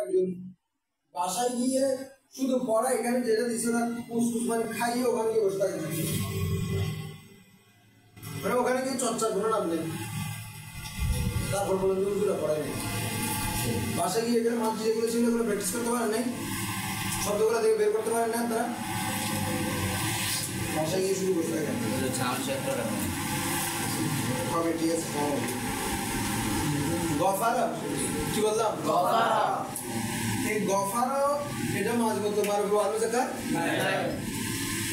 একজন বাসায় গিয়ে শুধু পড়া এখানে যেটা দিচ্ছে না কুসকুস মানে খাইয়ে ওখানে গিয়ে বসে থাকে মানে ওখানে গিয়ে চর্চা কোনো নাম নেই তারপর বলেন দুটো পড়াই নেই বাসায় গিয়ে এখানে মানুষ যেগুলো ছিল এগুলো প্র্যাকটিস করতে পারেন নাই শব্দগুলো থেকে বের করতে পারেন না তারা বাসায় গিয়ে শুরু বসে থাকে হবে ঠিক আছে গফারা কি বললাম গফারা এই গফারা এটা মাঝ মধ্যে মারবে আলো জাকার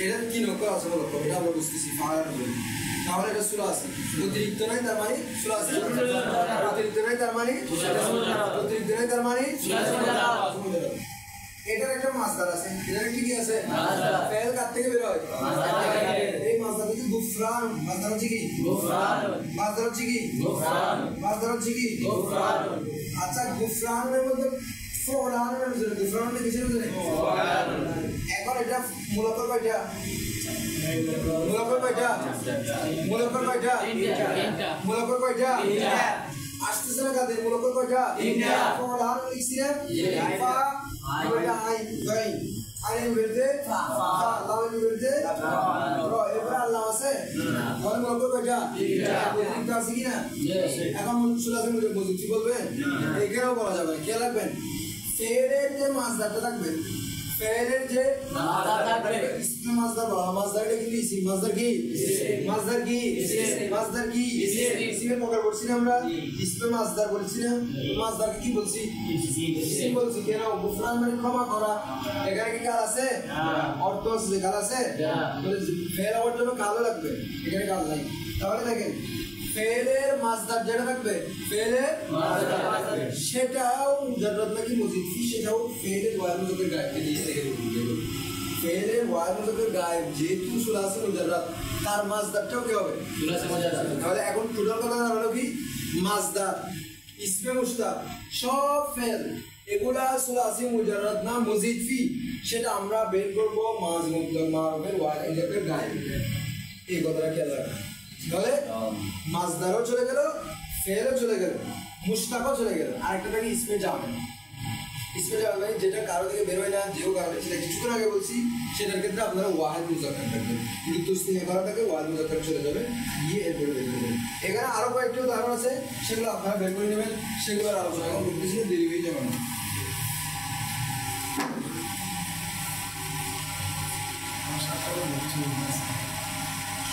এটা কি নকল আছে বলো এটা আমরা বুঝতেছি ফারার বলি তাহলে এটা সূরা আছে অতিরিক্ত নাই তার মানে সূরা আছে অতিরিক্ত নাই তার মানে অতিরিক্ত নাই তার মানে এটার একটা মাসদার আছে এটার কি আছে মাসদার ফেল কাট থেকে বের হয় এই মাসদার কি গুফরান মাসদার হচ্ছে কি গুফরান মাসদার হচ্ছে কি গুফরান মাসদার হচ্ছে কি গুফরান আচ্ছা গুফরানের মধ্যে ফোরানের মধ্যে গুফরানের কিসের মধ্যে এখন এটা মূলত কয়টা মূলত কয়টা মূলত কয়টা মূলত কয়টা আসতেছে না কাদের মূলত কয়টা ফোরান লিখছিলেন ফা এটা আই গাই আইন বলতে আল্লাহ বলতে এবার আল্লাহ আছে বল মূলত কয়টা ঠিক আছে কি না এখন সূরা আছে বুঝি কি বলবেন এখানেও বলা যাবে কি লাগবেন ফেরের যে মাসদারটা থাকবে ফেরের যে মাসদার থাকবে ইসমে মাসদার বলা মাসদারটা কি ইসম মাসদার কি মাসদার কি মাসদার কি ইসমে প্রকার বলছি না আমরা ইসমে মাসদার বলছি না মাসদার কি বলছি ইসম বলছি কেন গুফরান মানে ক্ষমা করা এখানে কি কাল আছে অর্থ আছে কাল আছে ফের অর্থ কালো লাগবে এখানে কাল নাই তাহলে দেখেন ফেলের মাসদার যেটা থাকবে ফেলের মাসদার সেটাও মুজাররদ নাকি মুজিদ ফি সেটাও ফেলের ওয়ার মুজাররদের গায়েব দিয়ে থেকে ফেলের ওয়ার মুজাররদের গায়েব যেহেতু সুলাসে মুজাররদ তার মাসদারটাও কি হবে সুলাসে মুজাররদ তাহলে এখন টোটাল কথা হলো কি মাসদার ইসমে মুশতাক সব ফেল এগুলা সুলাসে মুজাররদ না মুজিদ ফি সেটা আমরা বের করব মাজ মুতলাক মারুফের ওয়ার মুজাররদের গায়েব এই কথাটা খেয়াল রাখবেন তাহলে মাসদারও চলে গেল ফেলও চলে গেল মুশতাকও চলে গেল আরেকটা থাকে ইসমে জামে ইসমে জামে যেটা কারো থেকে বের হয় না যেও কারণে সেটা কিছুক্ষণ আগে বলছি সেটার ক্ষেত্রে আপনারা ওয়াহিদ মুজাক্কার থাকবেন যদি তুসনিয়া করা থাকে ওয়াহিদ মুজাক্কার চলে যাবে গিয়ে এরপরে বের করবেন এখানে আরো কয়েকটি উদাহরণ আছে সেগুলো আপনারা বের করে নেবেন সেগুলোর আলোচনা এখন করতেছি দেরি হয়ে যাবে না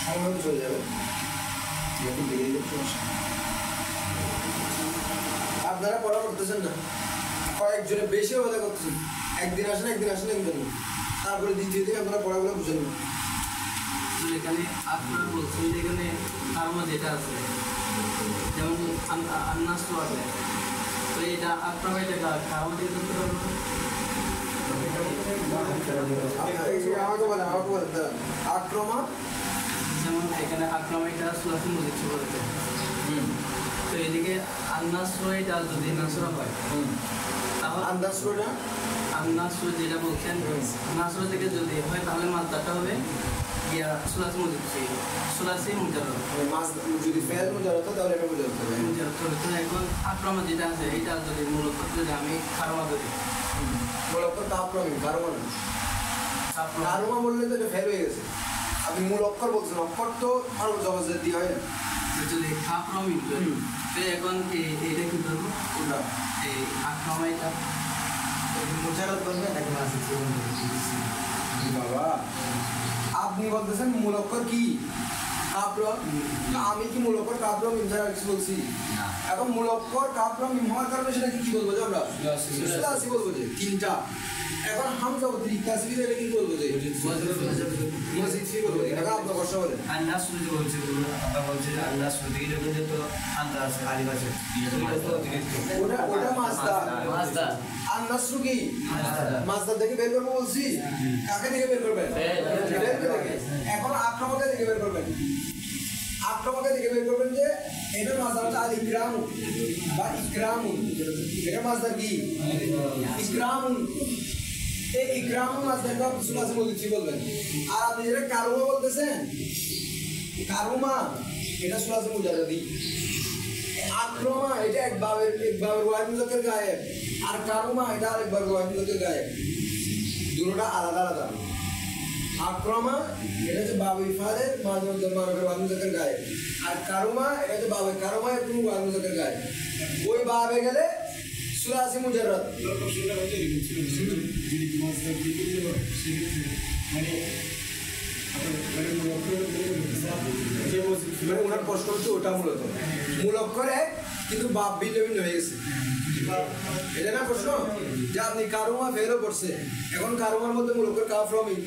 সময় চলে যাবে আপনারা পড়া করতেছেন না কয়েকজনে বেশি কথা করতেছেন একদিন আসেন কিন্তু তারপরে দ্বিতীয় দিন আপনারা পড়াগুলো বুঝে নেবেন এখানে আপনারা বলছেন এখানে কারমা যেটা আছে যেমন আন্নাস তো আছে তো এটা আপনারা এটা কারমা দিয়ে করতে পারবো আমাকে বলেন আক্রমা যেমন এখানে আক্রমণটা সুলাসি মুজিদ বলতে তো এদিকে আন্নাসরটা যদি নাসরা হয় তাহলে আন্নাসর যেটা বলছেন নাসর থেকে যদি হয় তাহলে মাসদারটা হবে ইয়া সুলাসি মুজিদ সুলাসি মুজাররদ যদি ফেল মুজাররদ হয় তাহলে এটা মুজাররদ হবে তো এখন আক্রমণ যেটা আছে এটা যদি মূলত যদি আমি কারমা করি মূলত কারমা কারমা বললে তো এটা ফেল হয়ে গেছে আপনি মূল অক্ষর বলছেন অক্ষর তো আরো জবাজের দিয়ে হয় না যদি আক্রমণ তো এখন এইটা কি করবো এই আক্রমণটা মুজাররদ বলবে নাকি বাবা আপনি বলতেছেন মূল অক্ষর কি আমি কি মূল অক্ষর কাব্র মিম ছাড়া কিছু বলছি এখন মূল অক্ষর কাব্র মিম হওয়ার কারণে সেটা কি বলবো যে আমরা সুলাসি বলবো যে তিনটা এখন হামজা অতিরিক্ত আছে এটা কি বলবো যে মসজিদ ফি বলবো এটা আপনার কষ্ট বলেন আল্লাহ সুজি বলছে আমরা বলছি যে আল্লাহ সুজি যখন তো আন্দা আছে আলিফ আছে ওটা মাসদার আর নাসরু কি মাসদার থেকে বের করবো বলছি কাকে থেকে বের করবেন এখন আক্রমণকে থেকে বের করবেন যে এটা মাসদার হচ্ছে আল ইকরাম বা ইকরাম এটা মাসদার কি ইকরাম এই ইকরাম মাসদারটা সুলাসি বলছি বলবেন আর আপনি যেটা কারুমা বলতেছেন কারুমা এটা সুলাসি মুজাররদি আক্রমা এটা এক বাবের ওয়াহিদ মুজাক্কার গায়েব, আর কারুমা এটা আরেক বাবের ওয়াহিদ মুজাক্কার গায়েব, দুটোটা আলাদা আলাদা। আক্রমা এটা হচ্ছে বাবে ইফাদের মানবের ওয়াহিদ মুজাক্কার গায়েব, আর কারুমা এটা হচ্ছে বাবে কারুমা একটু ওয়াহিদ মুজাক্কার গায়েব। ওই বাবে গেলে সুলাসি মুজাররদ ওনার প্রশ্ন হচ্ছে ওটা মূল অক্ষরে কিন্তু বাপ ভিন্ন ভিন্ন হয়ে গেছে। এটা না প্রশ্ন যে আপনি কারুমা ফেরও পড়ছে, এখন কারুমার মধ্যে মূল অক্ষর কাফ রমি,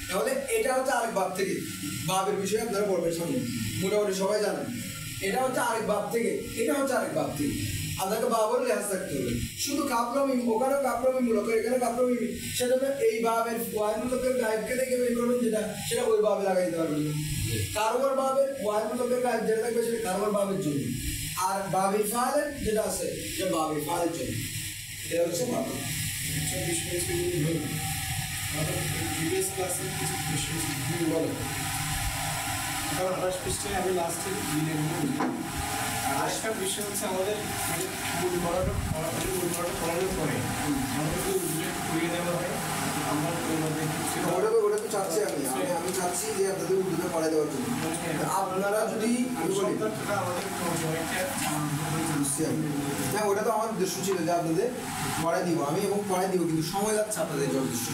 তাহলে এটা হচ্ছে আরেক বাপ থেকে। বাপের বিষয়ে আপনারা পড়বেন সামনে, মোটামুটি সবাই জানেন। এটা হচ্ছে আরেক বাপ থেকে, এটা হচ্ছে আরেক বাপ থেকে। আপনাকে বাবার লেহাজ থাকতে হবে। শুধু কাপড়মিম, ওখানেও কাপড়মিম মূলক, এখানে কাপড়মিম, সেজন্য এই বাবের ওয়াহিদ মুজাক্কার গায়েবকে দেখে বের করবেন যেটা, সেটা ওই বাবে লাগাই দিতে পারবেন। কারোবার বাবের ওয়াহিদ মুজাক্কার গায়েব যেটা থাকবে সেটা কারোবার বাবের জন্য, আর বাবে ফালের যেটা আছে সেটা বাবে ফালের জন্য। এটা হচ্ছে বাব। প্রিভিয়াস ক্লাসে কিছু কোশ্চেন বলো, কারণ 28 পৃষ্ঠায় আমি লাস্টে আরেকটা বিষয় হচ্ছে আমাদের মানে মূল পড়াটা পড়ানোর পরে আমাদের যদি করিয়ে দেওয়া হয় আমরা ওটা তো চাচ্ছি আমি চাচ্ছি যে আপনাদের উর্দুতে পড়াই দেওয়ার জন্য। আপনারা যদি হ্যাঁ, ওটা তো আমার উদ্দেশ্য ছিল যে আপনাদের পড়াই দিব আমি, এবং পড়াই দিব, কিন্তু সময় লাগছে আপনাদের যথেষ্ট।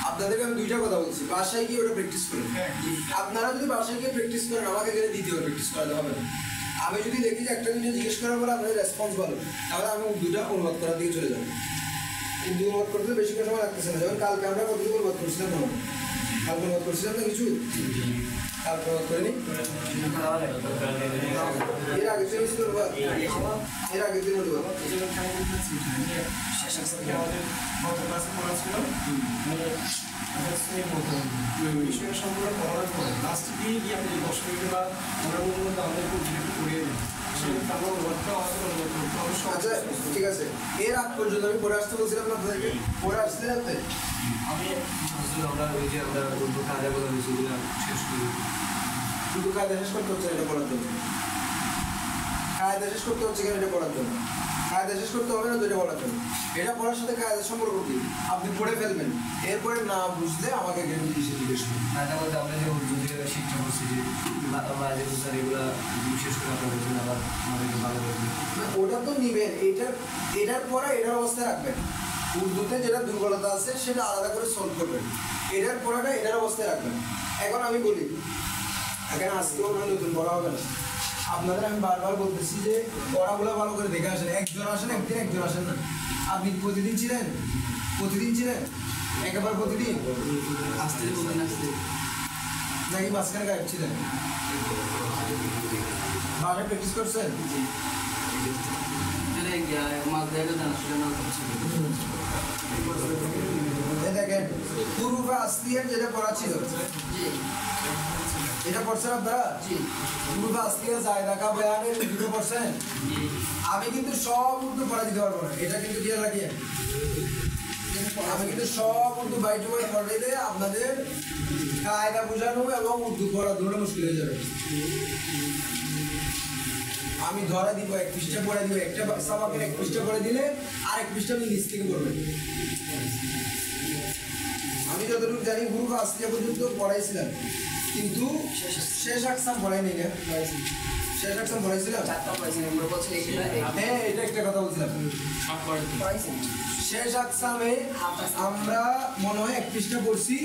আপনাদেরকে আমি দুইটা কথা বলছি, বাসায় গিয়ে ওটা প্র্যাকটিস করেন। আপনারা যদি বাসায় গিয়ে প্র্যাকটিস করেন, আমাকে গেলে দ্বিতীয় প্র্যাকটিস করাতে হবে না। আমি যদি দেখি যে একটা জিনিস জিজ্ঞেস করার পরে আপনাদের রেসপন্স ভালো, তাহলে আমি উর্দুটা অনুবাদ করার দিকে চলে যাবো। উর্দু অনুবাদ করতে বেশি কোনো সময় লাগতেছে না। যেমন কালকে আমরা কতটুকু অনুবাদ করছিলাম, কালকে অনুবাদ করছিলাম না কিছু, কালকে অনুবাদ করিনি। এর আগের দিন ছিল অনুবাদ, এর আগের দিন অনুবাদ আমাদের গত ক্লাসে পড়া ছিল বিষয়টা সম্পূর্ণ পড়ার পরে লাস্ট দিয়ে গিয়ে আপনি 10 মিনিট বা 15 মিনিটের মধ্যে আমাদের একটু করিয়ে দেন। আচ্ছা ঠিক আছে, এর আগ পর্যন্ত আমি পড়ে আসতে বলছিলাম না আপনাদেরকে, পড়ে আসতে যাতে আমরা ওই যে আমরা উর্দু কায়দা বলা হয়েছে শেষ করি, শুধু কায়দা শেষ করতে হচ্ছে এটা পড়ার জন্য, কায়দা শেষ করতে হচ্ছে কেন এটা পড়ার জন্য, কায়দা শেষ করতে হবে না তো এটা পড়ার জন্য। এটা পড়ার সাথে কায়দার সম্পর্ক কি আপনি পড়ে ফেলবেন, এরপরে না বুঝলে আমাকে জ্ঞান দিয়ে জিজ্ঞেস করবেন। কায়দা বলতে আমরা যে উর্দু থেকে শিক্ষা করছি যে বাজে স্যার এগুলো বিশেষ করে আপনাদের জন্য আবার আমাদেরকে ভালো করবে, ওটা তো নিবেন, এটার পরে এটার অবস্থায় রাখবেন। উর্দুতে যেটা দুর্বলতা আছে সেটা আলাদা করে সলভ করবেন, এটার পড়াটা এটার অবস্থায় রাখবেন। এখন আমি বলি, এখানে আজকেও নতুন পড়া হবে না, আপনাদের আমি বারবার বলতেছি যে পড়াগুলো ভালো করে দেখে আসেন। একজন আসেন একদিন, একজন আসেন না। আপনি প্রতিদিন ছিলেন একেবারে প্রতিদিন আসতে নাকি মাঝখানে গায়েব ছিলেন? বাসায় প্র্যাকটিস করছেন? দেখেন হুরুফে আসলিয়ার যেটা পড়া ছিল এটা পড়ছেন আপনারা? হুরুফে আসলিয়া জায়দা বয়ানের দুটো পড়ছেন? আমি কিন্তু সব উর্দু পড়া দিতে পারবো না, এটা কিন্তু ক্লিয়ার রাখিয়ে। আমি কিন্তু সব উর্দু বাই টু বাই পড়াইলে আপনাদের কায়দা বোঝানো এবং উর্দু পড়া দুটো মুশকিল হয়ে যাবে। আমি ধরা দিব, এক পৃষ্ঠা পড়ে দিব, একটা সাবাকের এক পৃষ্ঠা পড়ে দিলে আর এক পৃষ্ঠা আপনি নিচ থেকে পড়বেন। আমি যতটুকু জানি হুরুফে আসলিয়া পর্যন্ত পড়াইছিলাম, কিন্তু শেষ আকসাম পড়াই নেই না? শেষ আকসাম পড়াইছিলাম? হ্যাঁ, এটা একটা কথা বলছিলাম। শেষ আকসামে আমরা মনে হয় এক পৃষ্ঠা পড়ছি,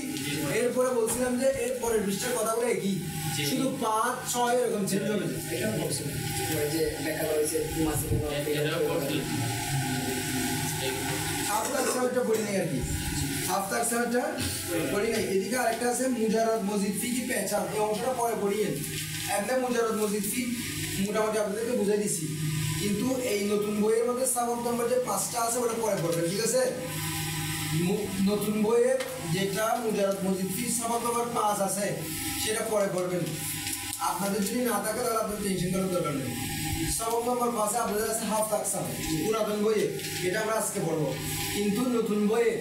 এরপরে বলছিলাম যে এর পরের পৃষ্ঠার কথাগুলো একই, শুধু 5, 6 এরকম চেঞ্জ হবে। হাফ আকসামটা পড়ি নাই আর কি, হাফ আকসামটা পড়ি নাই। এদিকে আরেকটা আছে মুজাররদ মজিদ ফি কি পেঁচান, এই অংশটা পরে পড়িয়েন। এমনি মুজাররদ মজিদ ফি মোটামুটি আপনাদেরকে বুঝাই দিছি, কিন্তু এই নতুন বইয়ের মধ্যে সাবক নম্বর যে 5টা আছে ওটা পরে পড়বেন, ঠিক আছে? নতুন বইয়ের যেটা মুজাররদ মজিদ ফি সাবক নম্বর 5 আছে সেটা পরে পড়বেন। আপনাদের যদি না থাকে তাহলে আপনাদের টেনশন করার দরকার নেই। সবক নম্বর 5 আপনাদের আছে হাফ আকসাম, পুরাতন বইয়ে, এটা আমরা আজকে পড়বো। কিন্তু নতুন বইয়ে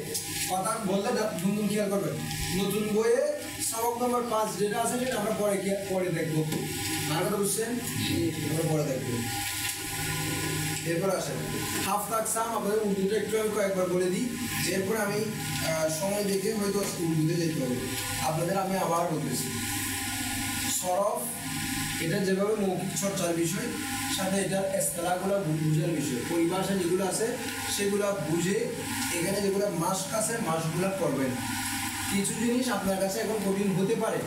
কথা বললে ধুমধুম খেয়াল করবেন, নতুন বইয়ে সবক নম্বর 5 যেটা আছে সেটা আমরা পরে দেখবো। আর কথা বুঝছেন? আমরা পরে দেখবো। এরপর আসেন হাফ তাকসাম আপনাদের উর্দুটা একটু আমি কয়েকবার বলে দিই, এরপর আমি সময় দেখে হয়তো উর্দুতে যেতে হবে আপনাদের। আমি আবার বলতেছি, সরফ এটা যেভাবে মৌখিক চর্চার বিষয়, সাথে এটার এস্তেলাগুলো বুঝার বিষয়, পরিভাষা যেগুলো আছে সেগুলো বুঝে এখানে যেগুলো মাস্ক আছে মাস্কগুলো করবেন। কিছু জিনিস আপনার কাছে এখন কঠিন হতে পারে,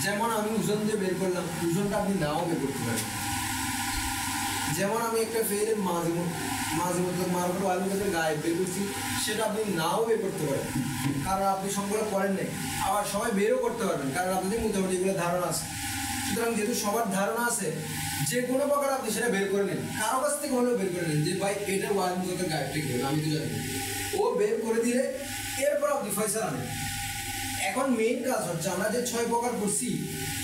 যেমন আমি ওজন দিয়ে বের করলাম, ওজনটা আপনি নাও বের করতে পারেন। যেমন আমি একটা ফেলের মাঝে মধ্যে মারফত আলমিনের গায়ে বের করছি, সেটা আপনি নাও বের করতে পারেন, কারণ আপনি সম্পর্ক করেন নাই। আবার সবাই বেরও করতে পারবেন, কারণ আপনাদের মোটামুটি এগুলো ধারণা আছে। সুতরাং যেহেতু সবার ধারণা আছে, যে কোনো প্রকার আপনি সেটা বের করে নেন, কারো কাছ থেকে হলেও বের করে নেন যে ভাই এটা ওয়ালমিনের গায়ে ঠিক হবে, আমি তো জানি। ও বের করে দিলে এরপর আপনি ফয়সালা নেন। এখন মেইন কাজ হচ্ছে আমরা যে 6 প্রকার করছি,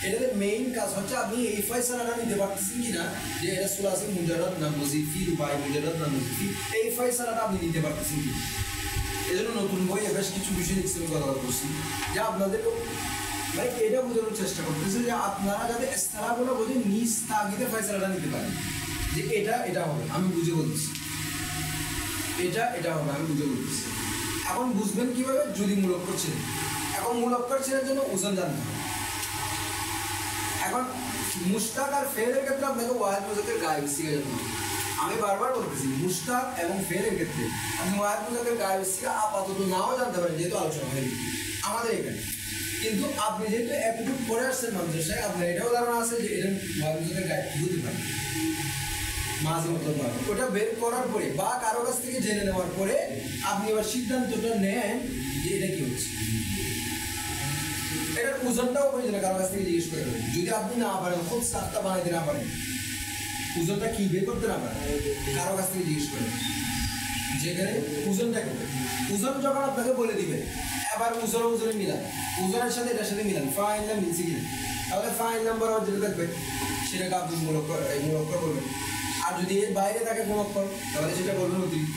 এটাতে মেইন কাজ হচ্ছে আপনি এই ফয়সালাটা নিতে পারতেছেন কিনা, যে এটা সুলাসি মুজাররদ না মুজিফি, রুবাই মুজাররদ না মুজিফি, এই ফয়সালাটা আপনি নিতে পারতেছেন কি। এজন্য নতুন বইয়ে বেশ কিছু বিষয় লিখছি, কথা বলছি যে আপনাদেরকে মানে এটা বোঝানোর চেষ্টা করতেছে যে আপনারা যাতে ইস্তালাহগুলো বুঝে নিজ তাগিদে ফয়সালাটা নিতে পারেন, যে এটা হবে, আমি বুঝে বলতেছি, এটা হবে, আমি বুঝে বলতেছি। এখন বুঝবেন কিভাবে, যদি মূলক্কর ছিলেন, এখন মূলক্কর ছিলেন জন্য ওজন জানতে হবে। এখন মুশতাক আর ফেলের ক্ষেত্রে আপনাকে ওয়াহিদ মুজাক্কার গায়েব শিখে যেতে হবে। আমি বারবার বলতেছি, মুশতাক এবং ফেলের ক্ষেত্রে আপনি ওয়াহিদ মুজাক্কার গায়েব শিখে আপাতত নাও জানতে পারেন, যেহেতু আলোচনা হয়নি আমাদের এখানে। কিন্তু আপনি যেহেতু এতটুকু পড়ে আসছেন মাদ্রাসায়, আপনার এটাও ধারণা আছে যে এটা ওয়াহিদ মুজাক্কার গায়েব হতে পারে, মাঝে মতো পারে। ওটা বের করার পরে বা কারো কাছ থেকে জেনে নেওয়ার পরে আপনি এবার সিদ্ধান্তটা নেন যে এটা কি হচ্ছে। এটার ওজনটাও প্রয়োজন কারো কাছ থেকে জিজ্ঞেস করে দেবেন, যদি আপনি না পারেন, খুব সাতটা বানাইতে না পারেন, ওজনটা কি বের করতে না পারেন, কারো কাছ থেকে জিজ্ঞেস করেন যেখানে ওজনটা কি। ওজন যখন আপনাকে বলে দিবে, এবার ওজনে মিলান, ওজনের সাথে এটার সাথে মিলান, ফাইন নাম মিলছে কিনা, তাহলে ফাইন নাম্বার যেটা থাকবে সেটাকে আপনি মূলক্কর করবেন। আর যদি এর বাইরে থাকে কোনো অক্ষর, তাহলে সেটা বলবেন অতিরিক্ত।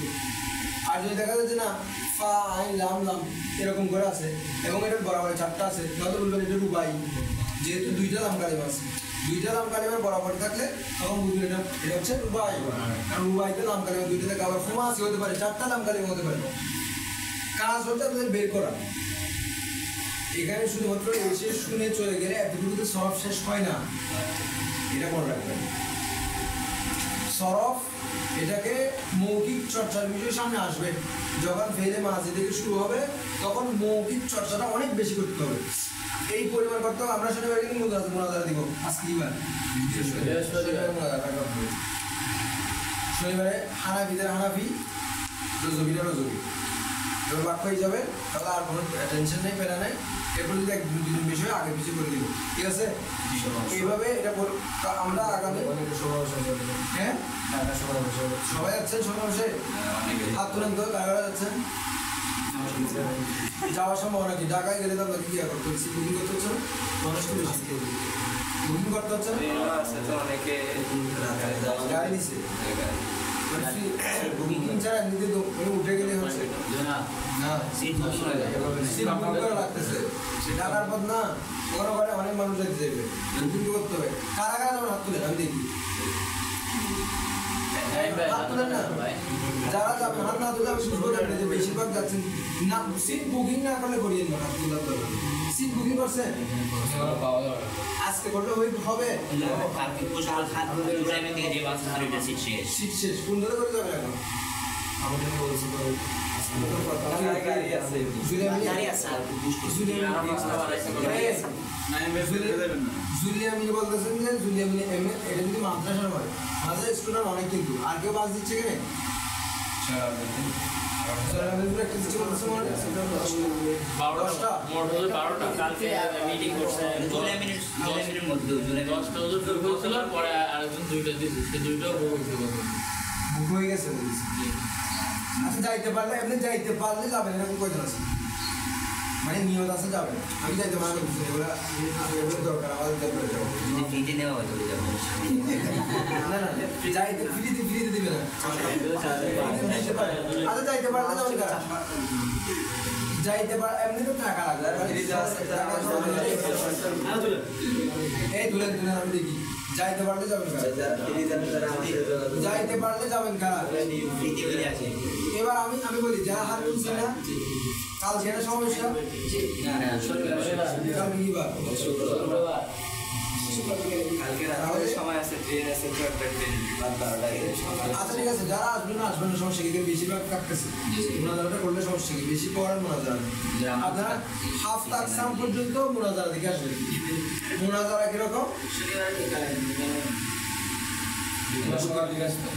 আর যদি দেখা যাচ্ছে না ফা আইন লাম এরকম করে আছে এবং এটার বরাবর 4টা আছে, তাহলে বলবেন এটা রুবাই, যেহেতু 2টা লাম কালিমা আছে, 2টা লাম কালিমার বরাবর থাকলে তখন বুঝবেন এটা হচ্ছে রুবাই। কারণ রুবাইতে লাম কালিমা 2টা থেকে আবার খুমাসি হতে পারে, 4টা লাম কালিমা হতে পারে। কাজ হচ্ছে আপনাদের বের করা। এখানে শুধুমাত্র এসে শুনে চলে গেলে এতটুকুতে সরফ শেষ হয় না, এটা মনে রাখবেন। সরফ এটাকে মৌখিক চর্চার বিষয় সামনে আসবে, যখন ফেলে মাঝে থেকে শুরু হবে তখন মৌখিক চর্চাটা অনেক বেশি করতে হবে। এই পরিমাণ করতে হবে। আমরা শনিবার কিন্তু মোনাজারা দিব, আজকে কি বার? শনিবারে হানাফিদের হানাফি, রজবিরা রজবি, এবার বাক্য হয়ে যাবে, তাহলে আর কোনো টেনশন নেই, প্যারা নেই। এরপর যদি 1-2 বিষয় আগে পিছিয়ে করে দিব, ঠিক আছে? এইভাবে এটা আমরা আগামী হ্যাঁ সবাই যাচ্ছেন, সমাবেশে হাত তুলেন তো, কারা যাচ্ছেন? যাওয়ার সম্ভাবনা কি? ঢাকায় গেলে তো আপনাকে কি করতে হচ্ছে? বুকিং করতে হচ্ছে না? মানুষ তো বেশি বুকিং করতে হচ্ছে না? গাড়ি নিচ্ছে বুকিং ছাড়া এমনিতে তো উঠে গেলে হচ্ছে না, সিট বুক করা লাগতেছে, ঢাকার পথ না, কোনো ঘরে অনেক মানুষ যেতে যাবে, বুকিং করতে হবে। কারা কারা যেমন হাত তুলেন, আমি দেখি হাত তুলেন না, যারা যাবেন হাত না তুলে আমি বুঝবো না যে বেশিরভাগ যাচ্ছেন না। সিট বুকিং না করলে করিয়ে না, হাত তোলার দরকার। সিট বুকিং করছেন আজকে করলে হবে সিট শেষ, কোন ধরে করে যাবেন এখন? আমাদের বলছি জুলিয়ামিনি বলতেছেন যে জুলিয়ামিনি এটা যদি মাদ্রাসার হয়, মাদ্রাসা স্টুডেন্ট অনেক, কিন্তু আর কেউ বাস দিচ্ছে কেন? আচ্ছা যাইতে পারলে এমনি যাইতে পারলে যাবেন, এরকম কয়জন আছে? মানে নিয়ত আছে যাবেন, আমি যাইতে পারবো দরকার আমাদের না না যাইতে ফ্রিতে দিবে না। আচ্ছা যাইতে পারলে যাইতে পার, এমনি তো টাকা লাগবে। এই তুলেন আমি দেখি যাইতে পারলে যাবেন কারা? যাইতে পারলে যাবেন কারা? এবার আমি বলি যারা হাত তুলছে না কাল সেটা সমস্যা কাল কি বার আচ্ছা ঠিক আছে যারা আসবেন না সমস্যা কি বেশিরভাগ কাটতেছে মোনাজারাটা করলে সমস্যা কি বেশি পড়ার মোনাজারা আপনারা হাফ তাকসাম পর্যন্ত মোনাজারা দেখে আসবেন মোনাজারা কিরকম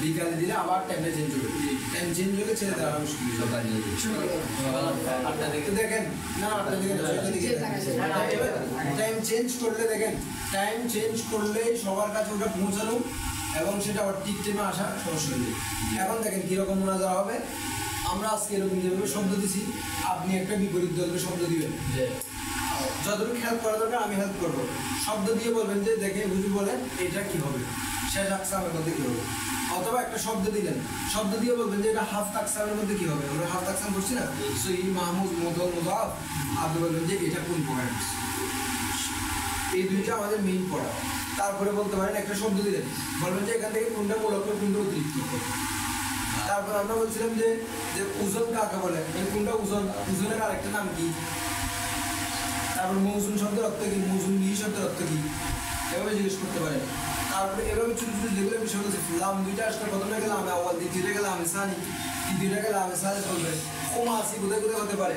বিকালে দিলে আবার টাইমটা চেঞ্জ হবে টাইম চেঞ্জ হলে ছেড়ে দেওয়া দেখেন না টাইম চেঞ্জ করলে দেখেন টাইম চেঞ্জ করলে সবার কাছে ওটা পৌঁছানো এবং সেটা আবার ঠিক টাইমে আসা সমস্যা হয়ে যায় এখন দেখেন কীরকম মোনাজারা হবে আমরা আজকে এরকম যেভাবে শব্দ দিছি আপনি একটা বিপরীত দলকে শব্দ দিবেন যতটুকু হেল্প করা দরকার আমি হেল্প করবো শব্দ দিয়ে বলবেন যে দেখে বুঝি বলেন এটা কি হবে শেষ আকসামের মধ্যে কী হবে অথবা একটা শব্দ দিলেন শব্দ দিয়ে বলবেন যে এটা হাফ তাকসামের মধ্যে কী হবে ওরা হাফ তাকসাম করছি না সই মাহমুদ মোদল মোদাফ আপনি বলবেন যে এটা কোন প্রকার এই দুইটা আমাদের মেইন পড়া তারপরে বলতে পারেন একটা শব্দ দিলেন বলবেন যে এখান থেকে কোনটা মূলক কোনটা অতিরিক্ত তারপর আমরা বলছিলাম যে ওজন কাকে বলে কোনটা ওজনের আরেকটা নাম কি তারপর মৌসুম শব্দের অর্থ কি মৌসুম নিহি শব্দের অর্থ কি এভাবে জিজ্ঞেস করতে পারেন তারপরে এভাবে ছোটো ছোটো যেগুলো বিষয় বলছে লাম দুইটা আসলে প্রথমে গেলে আমি আওয়াল দ্বিতীয়টা গেলে আমি সানি তৃতীয়টা গেলে আমি সানি চলবে কোমাসি কোথায় কোথায় হতে পারে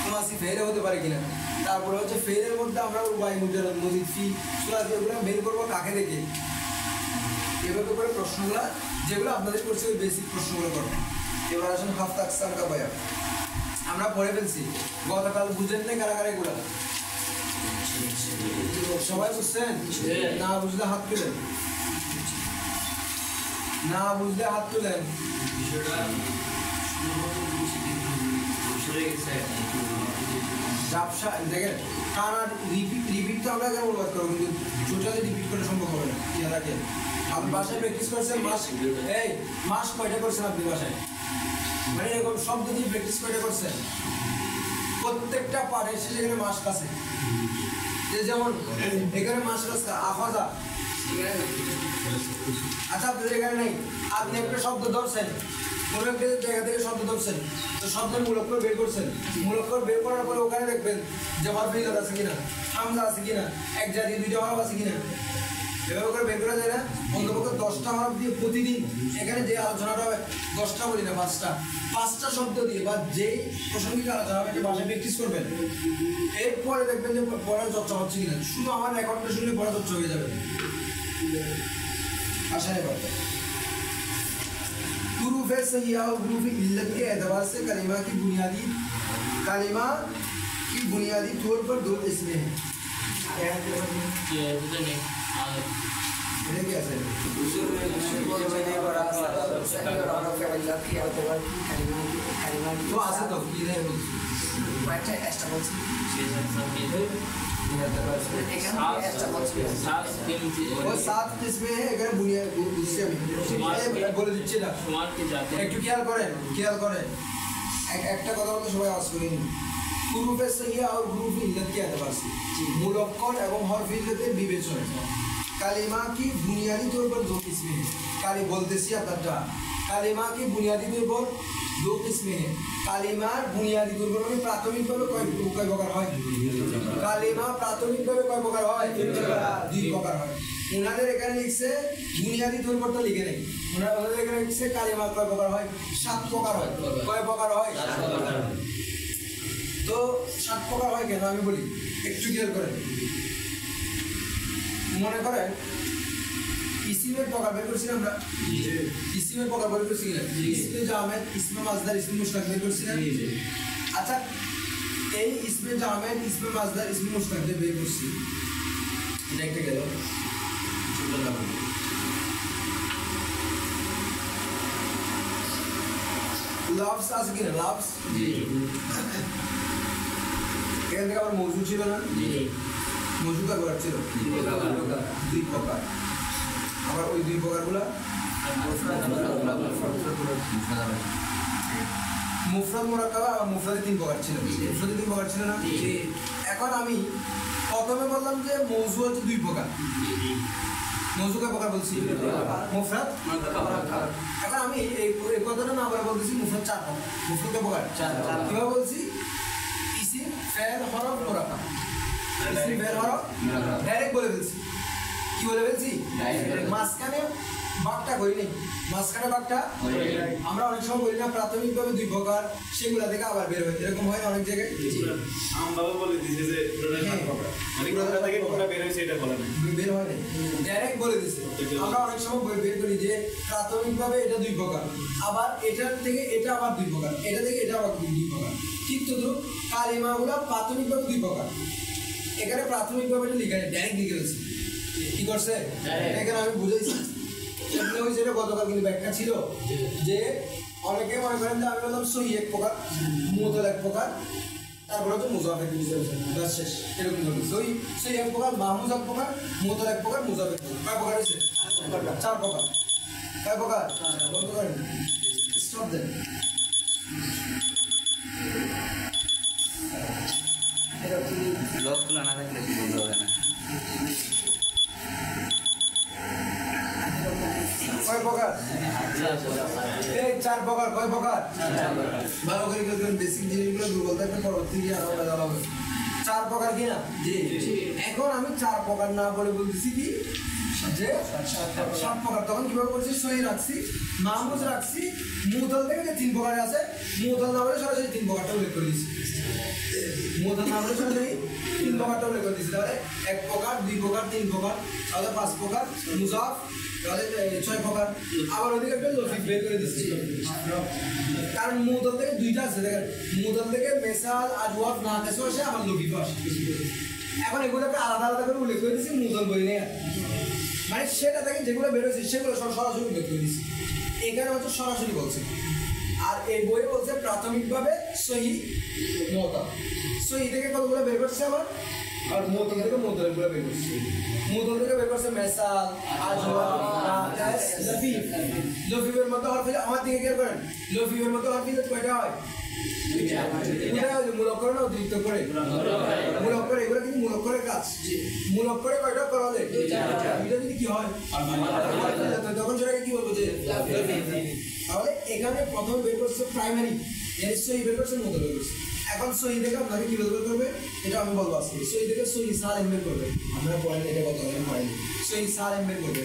কোমাসি ফেলে হতে পারে কিনা তারপরে হচ্ছে ফেলের মধ্যে আমরা উবাই মুজারদ মজিদ ফি সুরাজি এগুলো বের করবো কাকে দেখে এভাবে করে প্রশ্নগুলো যেগুলো আপনাদের করছে ওই বেসিক প্রশ্নগুলো করবো এবার আসুন হাফ তাকসাম কা বয়ান আমরা পড়ে ফেলছি গতকাল বুঝেন না কারা কারা এগুলো সবাই বুঝছেন না বুঝলে হাত তুলেন না বুঝলে হাত তুলেন ব্যবসা দেখেন টানা রিপিট তো আমরা কেন অনুবাদ করবো কিন্তু টোটালি রিপিট করা সম্ভব হবে না ইয়া রাখেন আপনি বাসায় প্র্যাকটিস করছেন মাস কয়টা করছেন আপনি বাসায় মানে এরকম শব্দ দিয়ে প্র্যাকটিস কয়টা করছেন প্রত্যেকটা পাঠে সেখানে মাস কাছে যেমন এখানে মাস কাছে আফাজা আচ্ছা আপনাদের এখানে নেই আপনি একটা শব্দ ধরছেন কোনো একটা জায়গা থেকে শব্দ ধরছেন তো শব্দের মূলক্ষর বের করছেন মূলক্ষর বের করার পরে ওখানে দেখবেন যে হরফ আছে কিনা হামজা আছে কিনা এক জাতীয় দুইটা হরফ আছে কিনা এভাবে করে বের করা যায় না অন্তপক্ষে 10টা হরফ দিয়ে প্রতিদিন এখানে যে আলোচনাটা হবে 10টা বলি না 5টা শব্দ দিয়ে বা যেই প্রসঙ্গিক আলোচনা হবে ভাষায় প্র্যাকটিস করবেন এরপরে দেখবেন যে পড়ার চর্চা হচ্ছে কিনা শুধু আমার রেকর্ডটা শুনলে পড়া চর্চা হয়ে যাবে आशा है बात हुरूफ सहिया और हुरूफ इल्लत के एतबार से कलिमा की बुनियादी तौर पर दो इसमें हैं तो आसे तो ये है কয়েকটা এক্সট্রা বলছি वो 7 किस्में है अगर बुनियादी दूसरे में बोले দিচ্ছি না একটু খেয়াল করেন একটা কথা বলতে সবাই আওয়াজ করে নিন হুরুফে সহিয়া আর হুরুফে ইল্লাত के एतबार से मुलक्कन एवं हर्फ इल्लत विवेचन कालिमा की बुनियादी तौर पर दो किस्में हैं काली बोलतेছি আপনারা कालिमा की बुनियादी तौर पर दो किस्में हैं कालिमार बुनियादी तौर पर প্রাথমিকভাবে কয় প্রকার হয় কালিমা প্রাথমিকভাবে কয় প্রকার হয় দুই প্রকার হয় ওনাদের এখানে লিখছে বুনিয়াদি তৌর পর তো লিখে নেই ওনাদের এখানে লিখছে কালিমা কয় প্রকার হয় 7 প্রকার হয় কয় প্রকার হয় 7 প্রকার তো 7 প্রকার হয় কেন আমি বলি একটু ক্লিয়ার করেন মনে করেন ইসমের প্রকার বের করছি আমরা ইসমের প্রকার বের করছি না ইসমে জামেদ ইসমে মাজদার ইসমে মুশতাক বের করছি না আচ্ছা এই ইসমে জামেদ ইসমে মাজদার ইসমে মুশতাক বের করছি এটা একটা গেল লাভস আছে কি না লাভস এখান থেকে আবার মৌজুদ ছিল না মৌজুদ কার ছিল দুই প্রকার আবার ওই দুই প্রকারগুলো মুফরাদ মুরাক্কাবা আর মুফরাদে 3 প্রকার ছিল। মুফরাদে 3 প্রকার ছিল না? এখন আমি প্রথমে বললাম যে মৌজু হচ্ছে 2 প্রকার। মৌজু কয় প্রকার বলছি? মুফরাদ মুরাক্কাব। এখন আমি এই কথাটা না বলে বলতেছি মুফরাদ 4 প্রকার। মুফরাদ কয় প্রকার? 4 প্রকার। কিভাবে বলছি? ইসিম, ফাইল, হরফ, মুরাক্কাব। ইসিম, ফাইল, হরফ ডাইরেক্ট বলে ফেলছি। কি বলে ফেলছি? মাঝখানে বাঘটা করি নেই। মাঝখানে বাঘটা আমরা অনেক সময় বলি না প্রাথমিকভাবে 2 প্রকার, সেগুলা থেকে আবার বের হয়, এরকম হয় অনেক জায়গায়। আমবাবা বলে দিছে যে পুরোটা 7 প্রকার, মানে কোথা থেকে কোনটা বের হইছে এটা বলে না, বের হয় না, ডাইরেক্ট বলে দিছে। আমরা অনেক সময় বের করি যে প্রাথমিকভাবে এটা 2 প্রকার, আবার এটার থেকে এটা আবার 2 প্রকার, এটা থেকে এটা আবার 2 প্রকার। ঠিক তো কালিমাগুলো প্রাথমিকভাবে 2 প্রকার। এখানে প্রাথমিকভাবে এটা লিখে ডাইরেক্ট লিখে রয়েছে। কি করছে? এখানে আমি বুঝাইছি। সেটা গতকাল কিন্তু ব্যাখ্যা ছিল যে অনেকে মনে করেন যে আমি বললাম সহি 1 প্রকার, মুতল 1 প্রকার, তারপরে হচ্ছে মুজাফ 1 প্রকার, শেষ। এরকম ধরুন সহি 1 প্রকার, মাহমুজ 1 প্রকার, মুতল 1 প্রকার, মুজাফ 1 প্রকার। কয় প্রকার হয়েছে? 4 প্রকার। কয় প্রকার? বলতে পারেন? Stop then. লক খোলা না থাকলে বন্ধ হবে না। কয় প্রকার? 4 প্রকার। কয় প্রকার? ভালো করে কেউ বেসিক জিনিসগুলো দুর্বল থাকলে পরবর্তী গিয়ে আরো ভালো হবে। 4 প্রকার কি না? এখন আমি 4 প্রকার না বলে বলতেছি কি যে 7 প্রকার। তখন কিভাবে বলছি? সহি রাখছি, মাহমুজ রাখছি, মুতল থেকে যে 3 প্রকার আছে, মুতল না বলে সরাসরি 3 প্রকারটা উল্লেখ করে দিচ্ছি। মুতল না বলে সরাসরি 3 প্রকারটা উল্লেখ করে দিচ্ছি। তাহলে 1 প্রকার, 2 প্রকার, 3 প্রকার, তাহলে 5 প্রকার, মুজাফ তাহলে 6 প্রকার। আবার ওদিকে একটা লফিক বের করে দিচ্ছি, কারণ মুতল থেকে 2টা আছে। দেখেন, মুতল থেকে মেসাল, আজওয়াব, নাকিস আসে, আবার লফিক আসে। এখন এগুলোকে আলাদা আলাদা করে উল্লেখ করে দিচ্ছি, মুতল বই নেই, মানে সেটা থেকে যেগুলো বেরোচ্ছে সেগুলো সব সরাসরি উল্লেখ করে দিচ্ছি। এখানে হচ্ছে সরাসরি বলছে। আর এই বই বলছে প্রাথমিকভাবে সহি মুতাল। সহি থেকে কতগুলো বের করছে আবার, আর মুতাল থেকে মুতালগুলো বের করছে। মুতাল থেকে বের করছে মেসাল, আজওয়াব, নাকিস, লফিফ। লফিফের মধ্যে হরফ আমার দিকে খেয়াল করেন, লফিফের মধ্যে হরফ কয়টা হয়? 2টা। মূলক করে না অতিরিক্ত করে? মূলক করে। এগুলো কিন্তু মূলক করে কাজ। মূলক করে কয়টা করা হলে 2টা যদি কি হয় তখন সেটাকে কি বলবো? যে তাহলে এখানে প্রথমে বের করছে প্রাইমারি, এর সহি বের করছে, মুতল বের করছে। এখন সহি থেকে আপনাকে কি বের করবে এটা আমি বলবো আজকে। সহি থেকে সহি সালেম বের করবে, আমরা পড়েন এটা কত আমি পড়েনি। সহি সালেম বের করবে,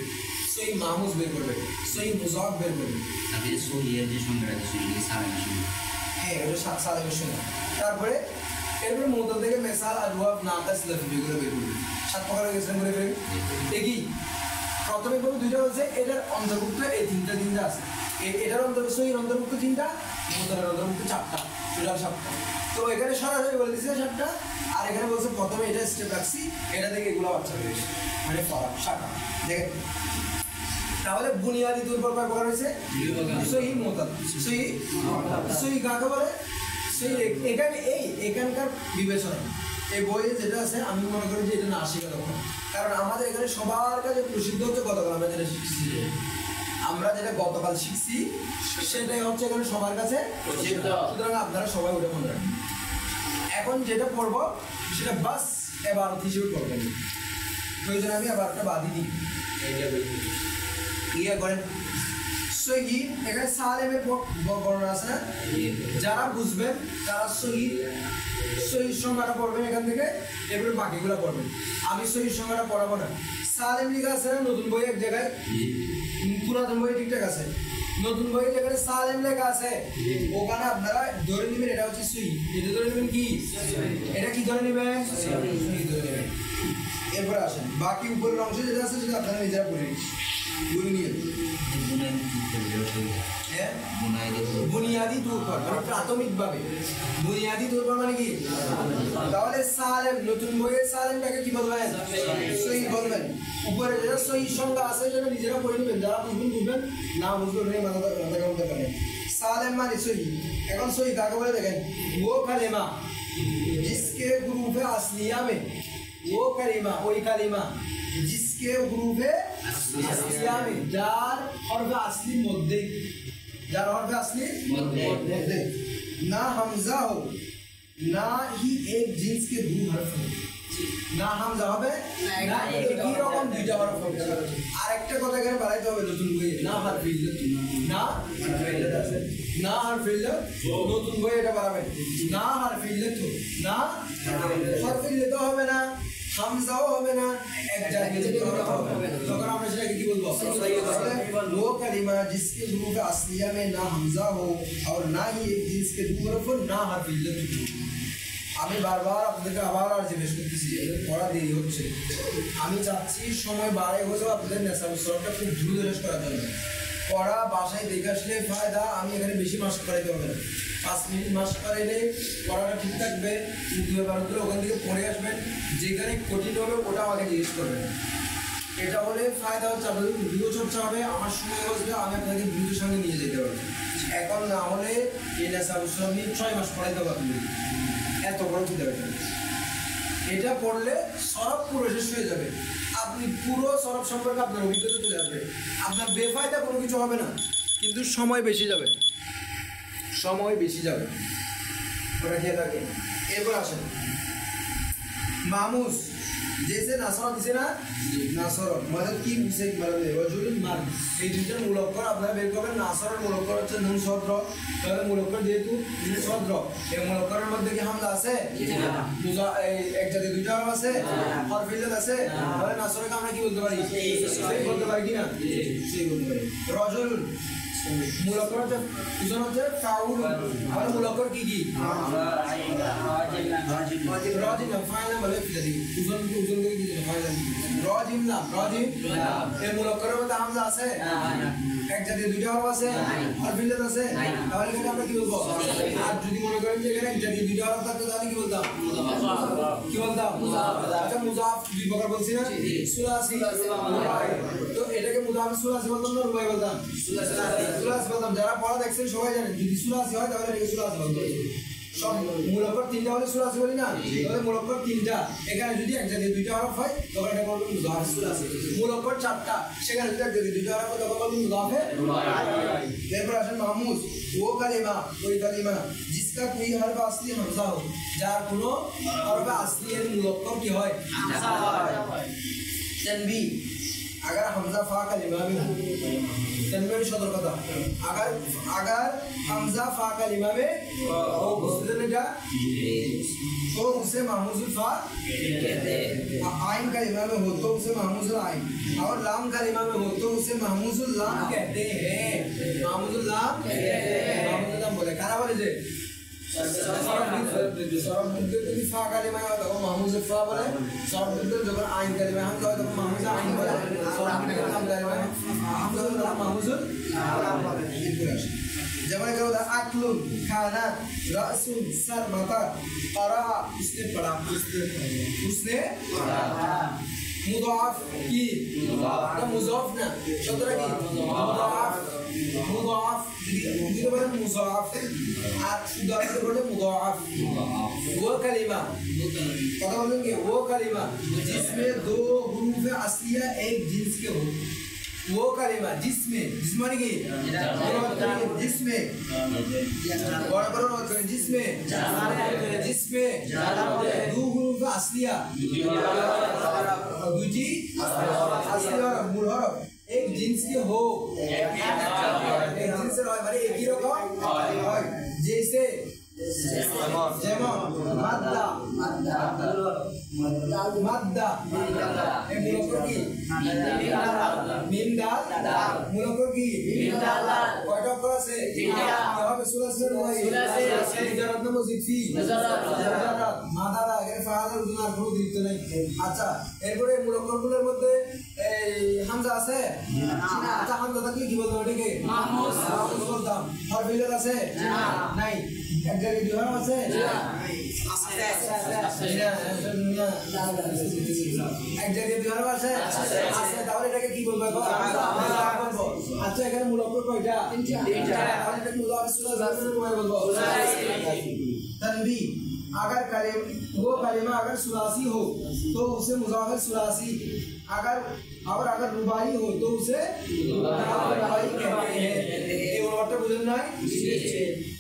সহি মাহমুজ বের করবে, সহি মুজাফ বের করবে। তাহলে সহি এর যে সংখ্যাটা আছে সহি সালেমের সংখ্যা, হ্যাঁ এটা 7 সালেমের সংখ্যা। তারপরে এরপরে মুতল থেকে মেসাল, আজওয়াব, নাকিস, লফিফ এগুলো বের করবে। 7 প্রকার হয়ে গেছে করে ফেলে। দেখি প্রথমে কোনো 2টা হচ্ছে, এটার অন্তর্ভুক্ত এই 3টা আছে। এটার অন্তর্ভুক্ত, সহির অন্তর্ভুক্ত 3টা, মুতলের অন্তর্ভুক্ত 4টা, টোটাল 7টা। তো এখানে সরাসরি বলে দিচ্ছে 7টা, আর এখানে বলছে প্রথমে এটা স্টেপ রাখছি, এটা থেকে এগুলো বাচ্চা বেরিয়েছে, মানে ফরাক শাখা। দেখেন তাহলে বুনিয়াদি দুর্বল কয় প্রকার হয়েছে? সহি মুতাল। সহি কাকে বলে? সহি এখানে এখানকার বিবেচনা এই বইয়ে যেটা আছে আমি মনে করি যে এটা না শিখে তখন, কারণ আমাদের এখানে সবার কাছে প্রসিদ্ধ হচ্ছে গতকাল আমরা যেটা শিখছি, আমরা যেটা গতকাল শিখছি সেটাই হচ্ছে এখানে সবার কাছে প্রসিদ্ধ। সুতরাং আপনারা সবাই ওটা মনে রাখবেন। এখন যেটা পড়বো সেটা বাস এবার হিসেবে পড়বেন, প্রয়োজন আমি আবার একটা বাদি দিই। ইয়ে করেন সহি, এখানে সালেমের বর্ণনা আছে না, যারা বুঝবেন তারা সহি সংখ্যাটা পড়বেন এখান থেকে, এরপরে বাকিগুলো পড়বেন। আমি সহি সংখ্যাটা পড়াবো না। সালেম লেখা আছে না নতুন বই এক জায়গায়, পুরাতন বই ঠিকঠাক আছে, নতুন বই যেখানে সালেম লেখা আছে ওখানে আপনারা ধরে নেবেন এটা হচ্ছে সহি। এটা ধরে নেবেন কি? এটা কি ধরে নেবেন? সহি ধরে নেবেন। এরপরে আসেন বাকি উপরের অংশ যেটা আছে সেটা আপনারা নিজেরা পড়ে নিয়ে বুনিয়াদি দুর্বল মানে প্রাথমিকভাবে। বুনিয়াদি দুর্বল মানে কি? তাহলে সালেম নতুন বইয়ের সালেমটাকে কি বলবেন? সহি বলবেন। উপরে যেটা সহি সংখ্যা আছে সেটা নিজেরা পড়ে নেবেন, যারা বুঝবেন না বুঝবেন মাথা কারণে। সালেম মানে সহি। এখন সহি কাকে বলে দেখেন, ও কালিমা जिसके ग्रुप है असलिया में, वो कलिमा वही कलिमा जिसके ग्रुप है असलिया में, जार हरफ असली मध्य, जार हरफ असली मध्य। ना हमजा हो ना ही एक जिन्स के दो हरफ हो না হামজা হবে না একই রকম দুইটা হরফ হবে আরেকটা কথা এখানে বাড়াইতে হবে নতুন বইয়ে না হারফ ইল্লাত না হারফ ইল্লাত নতুন বইয়ে এটা বাড়াবেন না হারফ ইল্লাত না হারফ ইল্লাত হবে না হামজাও হবে না এক জায়গায় হরফ হবে তখন আমরা সেটাকে কি বলবো वो कलिमा जिसके हुरूफ असलिया में ना हमजा हो और ना ही एक जिन्स के दो हरफ हो ना हरफ इल्लत हो আমি বারবার আপনাদেরকে আবার জিজ্ঞেস করতেছি পড়া দেরি হচ্ছে আমি চাচ্ছি সময় বাড়ে হলেও আপনাদের নেশাটা খুব দ্রুত শেষ করার জন্য পড়া বাসায় দেখে আসলে ফায়দা আমি এখানে বেশি মাস্ক করাইতে হবে না 5 মিনিট মাস্ক করাইলে পড়াটা ঠিক থাকবে দুইবার ওখান থেকে পড়ে আসবেন যেখানে কঠিন হবে ওটা আমাকে জিজ্ঞেস করবেন এটা হলে ফায়দা হচ্ছে আপনাদের দ্রুত চর্চা হবে আমার সময় বসবে আমি আপনাকে দ্রুতের সঙ্গে নিয়ে যেতে পারবো এখন না হলে এই নেশা আমি 6 মাস পড়াইতে পারবেন এত বড় কি দেবে এটা পড়লে সরব পুরো শেষ হয়ে যাবে আপনি পুরো সরব সম্পর্কে আপনার অভিজ্ঞতা চলে আসবে আপনার বেফায়দা কোনো কিছু হবে না কিন্তু সময় বেশি যাবে ওটা খেয়ে থাকে এরপর আসেন মামুস जैसे नासरा दिसे ना नासरा मदद की से मतलब रजुल मान এই দুইটার মূলকর আপনারা বের করবেন নাসরার মূলকর হচ্ছে নুন শদ্র তাহলে মূলকর যেহেতু নুন শদ্র এই মূলকরের মধ্যে কি হামজা আছে মুজা এক জায়গায় দুইটা হরফ আছে হরফ ইল্লাত আছে তাহলে নাসরাকে আমরা কি বলতে পারি সেই বলতে পারি কি না সেই বলতে পারি রজুল মূলকর হচ্ছে উজন হচ্ছে ফাউল আর মূলকর কি রাজিম ফাইল বলে ফিরে উজন করে কি ফাইল রাজিম এর মূলকরের মধ্যে হামজা আছে এক জায়গায় দুইটা হরফ আছে আর বিল্লাত আছে তাহলে এখানে আমরা কি বলবো আর যদি মনে করেন যে এখানে এক জায়গায় দুইটা হরফ থাকতো তাহলে কি বলতাম আচ্ছা মুজাফ দুই প্রকার বলছি না সুলাসি তো এটাকে মুজাফ সুলাসি বলতাম না রুবাই বলতাম সুলাসি বলতাম যারা পড়া দেখছেন সবাই জানেন যদি সুলাসি হয় তাহলে এটাকে সুলাসি বলতাম সব মূলকর তিনটা হলে সুলাসি বলি না তাহলে মূলকর তিনটা এখানে যদি এক জায়গায় দুইটা হরফ হয় তখন এটা বলবো মুজাফ সুলাসি মূলকর চারটা সেখানে যদি এক জায়গায় দুইটা হরফ হয় তখন বলবো মুজাফে এরপর আসেন মাহমুদ वो कलिमा कोई कलिमा जिसका कोई हरफ असली हमजा हो যার কোনো হরফ আসলি এর মূলকর কি হয় হামজা হয় तनबी अगर हमजा फा कलिमा में तनबी सतर्कता अगर हमजा फा कलिमा में हो उसका तो उसे महमूजुल फा कहते हैं आइन कलिमा में हो तो उसे महमूजुल आइन और लाम कलिमा में हो तो उसे महमूजुल लाम कहते हैं महमूजुल लाम बोले खाना बोले जे সরব বিদ্যুৎ যদি ফা কালিমা হয় তখন মাহমুজুল ফা বলে সরব বিদ্যুৎ যখন আইন কালিমা হামজা হয় তখন মাহমুজুল আইন বলে সরব বিদ্যুৎ লাম কালিমা হামজা হলে মাহমুজুল লাম বলে যেমন এখানে বলা আকলুন খানা রাসুন সর মাথা করা उसने पढ़ा उसने पढ़ा मुदाफ की मुजाफ ना शतरा की मुदाफ दिखे बोले मुजाफ আর শুদ্ধ বলে मुदाफ वो कलिमा पता बोलेंगे वो कलिमा जिसमें दो हुरूफ असलिया एक जिन्स के हो वो कलिमा जिसमें जिस्मानी की जिसमें बड़ा जिसमें दो हुरूफ असलिया दूजी असलिया मूल हरफ एक जिन्स के हो एक जिन्स से माने एक ही रकम হয় जैसे যেমন মাদ্দা এই মূলকর কি মিম দাল মূলকর কি মিম দাল কয়টা অক্ষর আছে তিনটা হবে সুলাসের হয় সুলাসে মুজাররদ না মুজিফি মুজাররদ মাদারা এর ফাআলের উজনার কোনো দিতে নাই আচ্ছা এরপরে মূলকরগুলোর মধ্যে এই হামজা আছে না আচ্ছা হামজা থাকলে কি বলবো এটাকে মাহমুজ বলতাম হরফ ইল্লাত আছে না নাই এক জায়গায় দুই হরফ আছে না এক জায়গায় দুই হরফ আছে আছে তাহলে এটাকে কি বলবো আচ্ছা এখানে মূলকর কয়টা তিনটা তাহলে এটাকে মুজাফ সুলাসি বলবো तनबी अगर वो कलिमा अगर सुलासी हो तो उसे मुजाफिर सुलासी अगर और अगर रुबाई हो तो उसे रुबाई कहते हैं এই ওয়ার্ডটা বুঝেন নাই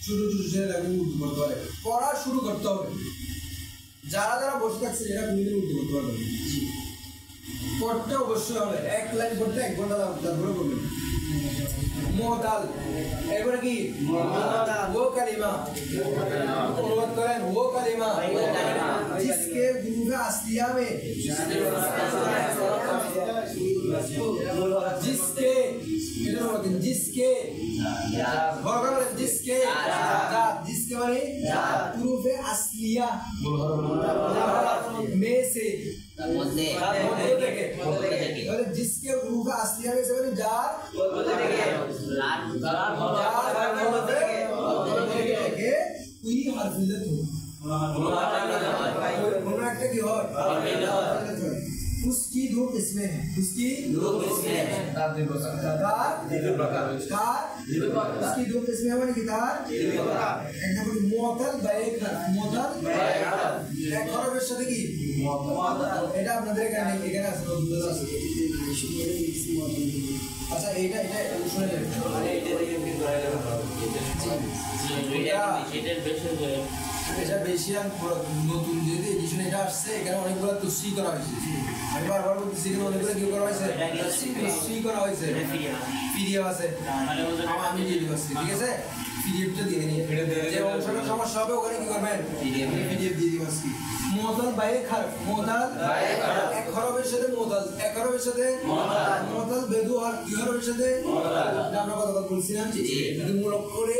শুরু শুরু লাগবে উর্দু করতে হবে পড়া শুরু করতে হবে যারা যারা বসে থাকছে এরা কোনদিন উর্দু করতে পারবে না পড়তে অবশ্যই হবে এক লাইন পড়তে 1 ঘন্টা তারপরে পড়বেন मोहताल এবারে কি मोहताल वो कलिमा অনুবাদ করেন वो कलिमा जिसके गुरूफ असलिया में जिसके इधर बोलें जिसके बराबर जिसके जिसके माने गुरूफ असलिया में से जिसके गुरूफ असलिया में से माने जार कोई हर्फ इल्लत हो একটা কি হয় उसकी दो किस्में हैं उसकी दो किस्में हैं उसकी दो किस्में हैं माने गिटार एक नंबर मुअत्तल बायकर मुअत्तल এক খরবের সাথে কি এটা আপনাদের এখানে আছে আচ্ছা এটা শুনে নেন মানে এটা থেকে কি করা যাবে এটার বেশি এটা বেশি নতুন যে এডিশন এটা আসছে এখানে অনেকগুলো তসরি করা হয়েছে আমি বারবার বলতেছি এখানে অনেকগুলো কি করা হয়েছে তসরি করা হয়েছে পিডিএফ আছে আমি দিয়ে দিচ্ছি ঠিক আছে পিডিএফটা দিয়ে নিয়ে যে অংশটা সমস্যা হবে ওখানে কি করবেন পিডিএফ দিয়ে দিচ্ছি মুতাল বায়ে খারফ মুতাল বায়ে খারফ এক হরফের সাথে মুতাল এক হরফের সাথে মুতাল বেদু আর কি হরফের সাথে মুতাল আমরা কথা বলছিলাম যদি মূলক করে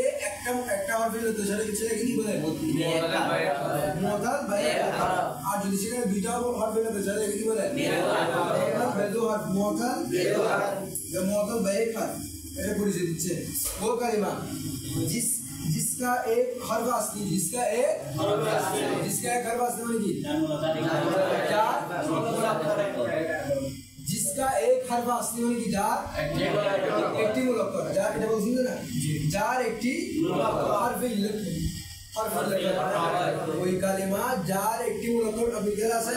একটা হরফের দুই সাথে কিছু কি বলে মুতাল বায়ে খারফ আর যদি সেখানে দুইটা হরফের দুই সাথে কি বলে মুতাল বেদু আর মুতাল বেদু আর মুতাল বায়ে খারফ এটা পরিচয় দিচ্ছে वो कलिमा जिसका एक हर्फ असली जिसका एक हर्फ असली माने जिसका एक हर्फ असली माने की जार একটি মুলাক্কার जार এটা বুঝছেন না जार একটি हर्फ इल्लत ওই কালিমা যার একটি মুলাক্কার অবিজ্ঞান আছে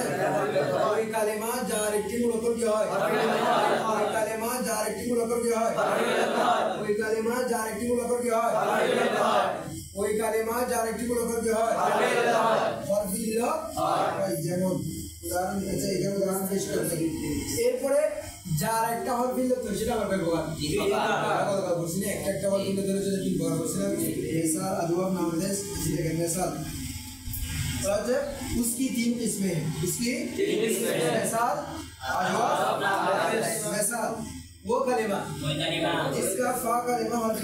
ওই কালিমা যার একটি মুলাক্কার কি হয় ওই কালিমা যার একটি মুলাক্কার কি হয় ওই কালিমা যার একটি মুলাক্কার কি হয় ওই কালিমা যার একটি মুলাক্কার কি হয় হরফিল্লা যেমন উদাহরণ আছে এখানে উদাহরণ পেশ করতে এরপরে যার একটা হরফিল্লা তো সেটা আবার ব্যবহার কথা বলছি না একটা হরফিল্লা ধরে যদি তিন বার বলছিলাম মিসাল আদওয়াব নামদেশ দেখেন মিসাল তাহলে उसकी तीन किस्में हैं उसकी तीन किस्में हैं मिसाल अदवाब नामदेश मिसाल वो कलिमा जिसका फा कलिमा हर्फ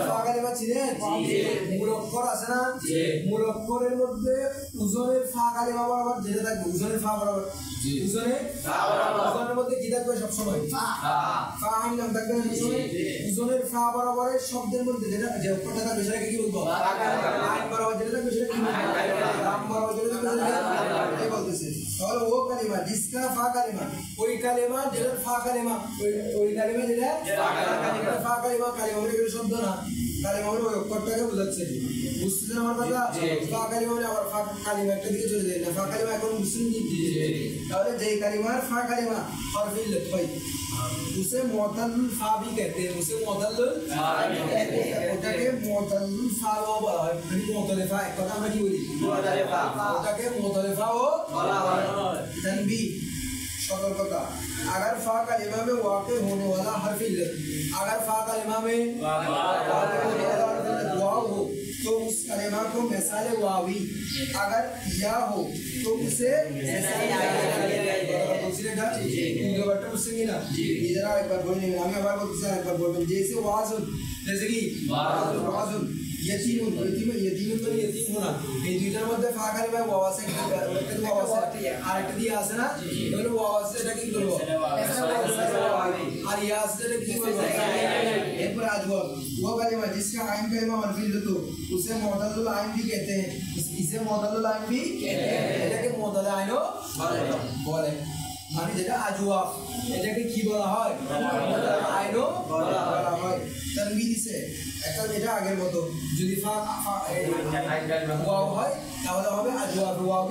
फा कलिमा চিনেন মুলক্কর আছে না মুলক্করের মধ্যে উজনের ফা কালিমা বরাবর যেটা থাকবে উজনের ফা বরাবর উজনের মধ্যে কি থাকবে সব সময় ফা আইন নাম থাকবে না উজনের ফা বরাবরের শব্দের মধ্যে যেটা যে অক্ষরটা থাকবে সেটাকে কি বলবো আইন বরাবর যেটা থাকবে সেটা কি বলবো রাম বরাবর যেটা থাকবে এই বলতেছে তাহলে ও কালিমা जिसका फा কালিমা ওই কালিমা যেটা ফা কালিমা ওই কালিমা যেটা ফা কালিমা কালিমা মানে শব্দ না কালিমা মানে ওই অক্ষরটাকে বোঝাচ্ছে বুঝছেন আমার কথা ফা কালিমা মানে আবার ফা কালিমা একটা দিকে চলে যায় না ফা কালিমা এখন বুঝছেন কি তাহলে যেই কালিমার ফা কালিমা হরফ ইল্লত হয় उसे मुअत्तल फा भी कहते हैं उसे मुअत्तल फा भी कहते हैं ওটাকে মুअत्तल फा বলা হয় মুअत्तल फा এক কথা আমরা কি বলি মুअत्तल फा ওটাকে मुअत्तल फा বলা হয় तनबीह सतर्कता अगर फा कलिमा में वाक़े होने वाला हर्फ इल्लत अगर फा कलिमा में वाक़े होने वाला हर्फ इल्लत वाव हो तो उस कलिमा को मिसाल वावी अगर या हो तो उसे मिसाल या बोलছিলেন ये बात বুঝছেন না इधर एक बार बोलने আমি আবার বলছি একবার বলবেন जैसे वाजुन जैसे कि वाजुन यतीम तो यतीम होना এই দুইটার মধ্যে ফা কালিমা ওয়াও আছে একটা তো ওয়াও আছে আর একটা দিয়ে আছে না বলে ওয়াও আছে এটা কি করব আর ইয়া আছে এটা কি করব এরপর আদওয়াব वो कलिमा जिसका आइन कलिमा मरफिल तो उसे मुअत्तल आइन भी कहते हैं इसे मुअत्तल आइन भी कहते हैं এটাকে মুअत्तल आइनो বলে মানে যেটা আজওয়াফ এটাকে কি বলা হয় আইনও বলা হয় তানবিহ দিছে একটা এটা আগের মতো যদি ওয়াও হয় তাহলে হবে আজওয়াফ ওয়াও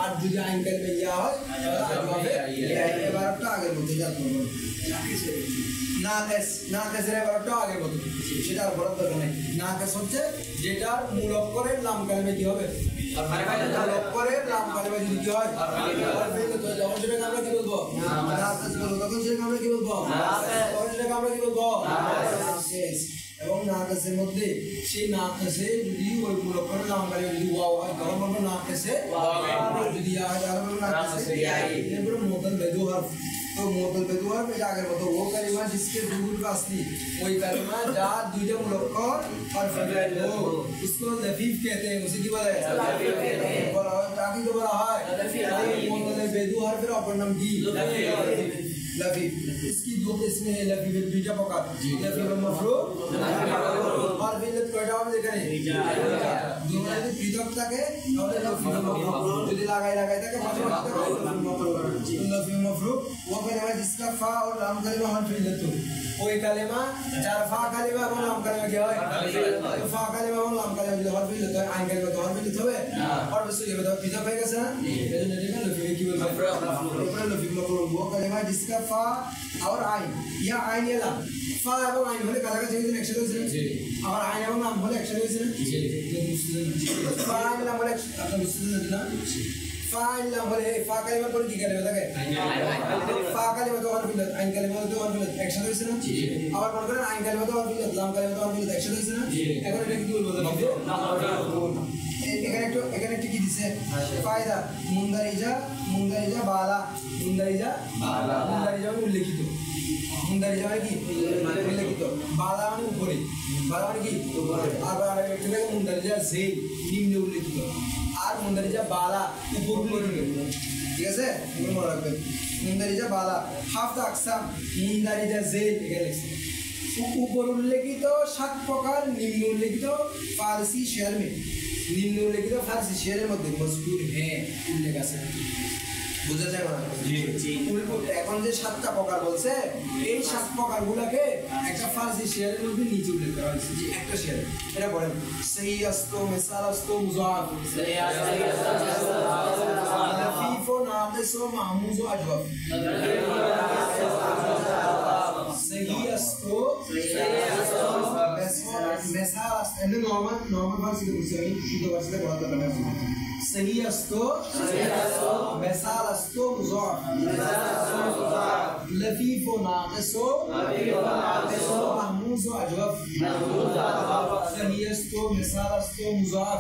আর যদি আইন কালমে ইয়া হয় তাহলে আজওয়াফে এবারটা আগের মতো যা করব নাকেসের এবারটা আগের মতো সেটা আর বলার দরকার নেই নাকেস হচ্ছে যেটার মূল অক্ষরের লাম কালমে কি হবে মূল অক্ষরের লাম কালমে যদি কি হয় যখন সেটাকে আমরা কি বলবো নাকেস বলবো তখন সেটাকে আমরা কি বলবো তখন সেটাকে আমরা কি বলবো নাকেস এবং নাকেসের মধ্যে সেই নাকেসে যদি ওই মূল অক্ষরের লাম কালমে যদি ওয়াও হয় তখন বলবো নাকেসে যদি ইয়া হয় তাহলে বলবো নাকেসে এরপরে মুতাল বেদু হরফ तो मोतल बेदुआर में जाकर तो वो कलिमा जिसके दूर का असली वही कलिमा जा दूसरे मुलक्कर और फैल हो उसको लफीफ कहते हैं उसी की बात है लफीफ कहते हैं बोला ताकि तो बोला है मोतल बेदुआर फिर अपन नाम की लफीफ इसकी दो इसमें लफीफ बीजा पकार लफीफ मफरूक और फिर कोयटा में देखा नहीं दोनों ने पृथक থাকে তাহলে লফীফ মফরুক যদি লাগাই থাকে মাঝে লফীফ মফরুক वो कलिमा जिसका फा और लाम कलिमा हर फिल्लत हो कोई कलिमा चार फा कलिमा और लाम कलिमा क्या है तो फा कलिमा और लाम कलिमा जो हर फिल्लत है आइन कलिमा तो हर फिल्लत होवे और बस ये बताओ पिता पाएगा सर ये जो नहीं है लफीफ की बोल ऊपर लफीफ मफरूक वो कलिमा जिसका फा और आइन या आइन या लाम फा और आइन बोले कलर का चाहिए एक्शन होइছে और आइन और लाम बोले एक्शन होइছে फा और लाम बोले आपका मुस्लिम ना फाइल बोले फा कलिमा पर কি করে লাগে फा कलिमा तो और फिल्लत आइन कलिमा तो और फिल्लत एक्शन হইছে না আবার মনে করেন আइन कलिमा तो और फिल्लत लाम कलिमा तो और फिल्लत एक्शन হইছে না এখন এটা কি বলবো এখানে একটু কি দিছে ফায়দা মুন্দারিজা বালা মুন্দারিজা উল্লেখিত মুন্দারিজা মানে কি উল্লেখিত বালা মানে উপরে বালা মানে কি আর একটু মুন্দারিজা সেই নিম্নে উল্লেখিত আর মুন্দারিজা বালা উপর উল্লেখিত ঠিক আছে এগুলো মনে রাখবেন মুন্দারিজা বালা হাফতা আকসাম মুন্দারিজা জেল এখানে লিখছে উপর উল্লেখিত 7 প্রকার নিম্ন উল্লেখিত ফারসি শেয়ার में নিম্ন উল্লেখিত ফারসি শেয়ারের মধ্যে মজকুর হ্যাঁ উল্লেখ আছে বুঝা যায় না জি এখন যে 7টা প্রকার বলছে এই 7 প্রকারগুলোকে একটা ফারসি শেয়ারের মধ্যে নিচে উল্লেখ করা হয়েছে যে একটা শেয়ার এটা বলেন সহি আস্তো মিসাল আস্তো মুজাফ সহি আস্তো লফীফ ও নাকিস ও মাহমুজ ও আজওয়াব सही अस्तो मिसाल अस्तो नॉर्मल फारसी के मुझसे नहीं शुद्ध फारसी से बहुत करना है सही अस्तो मिसाल अस्तो मुजाफ लफीफ व नाकिस महमूज व अजवफ सही अस्तो मिसाल अस्तो मुजाफ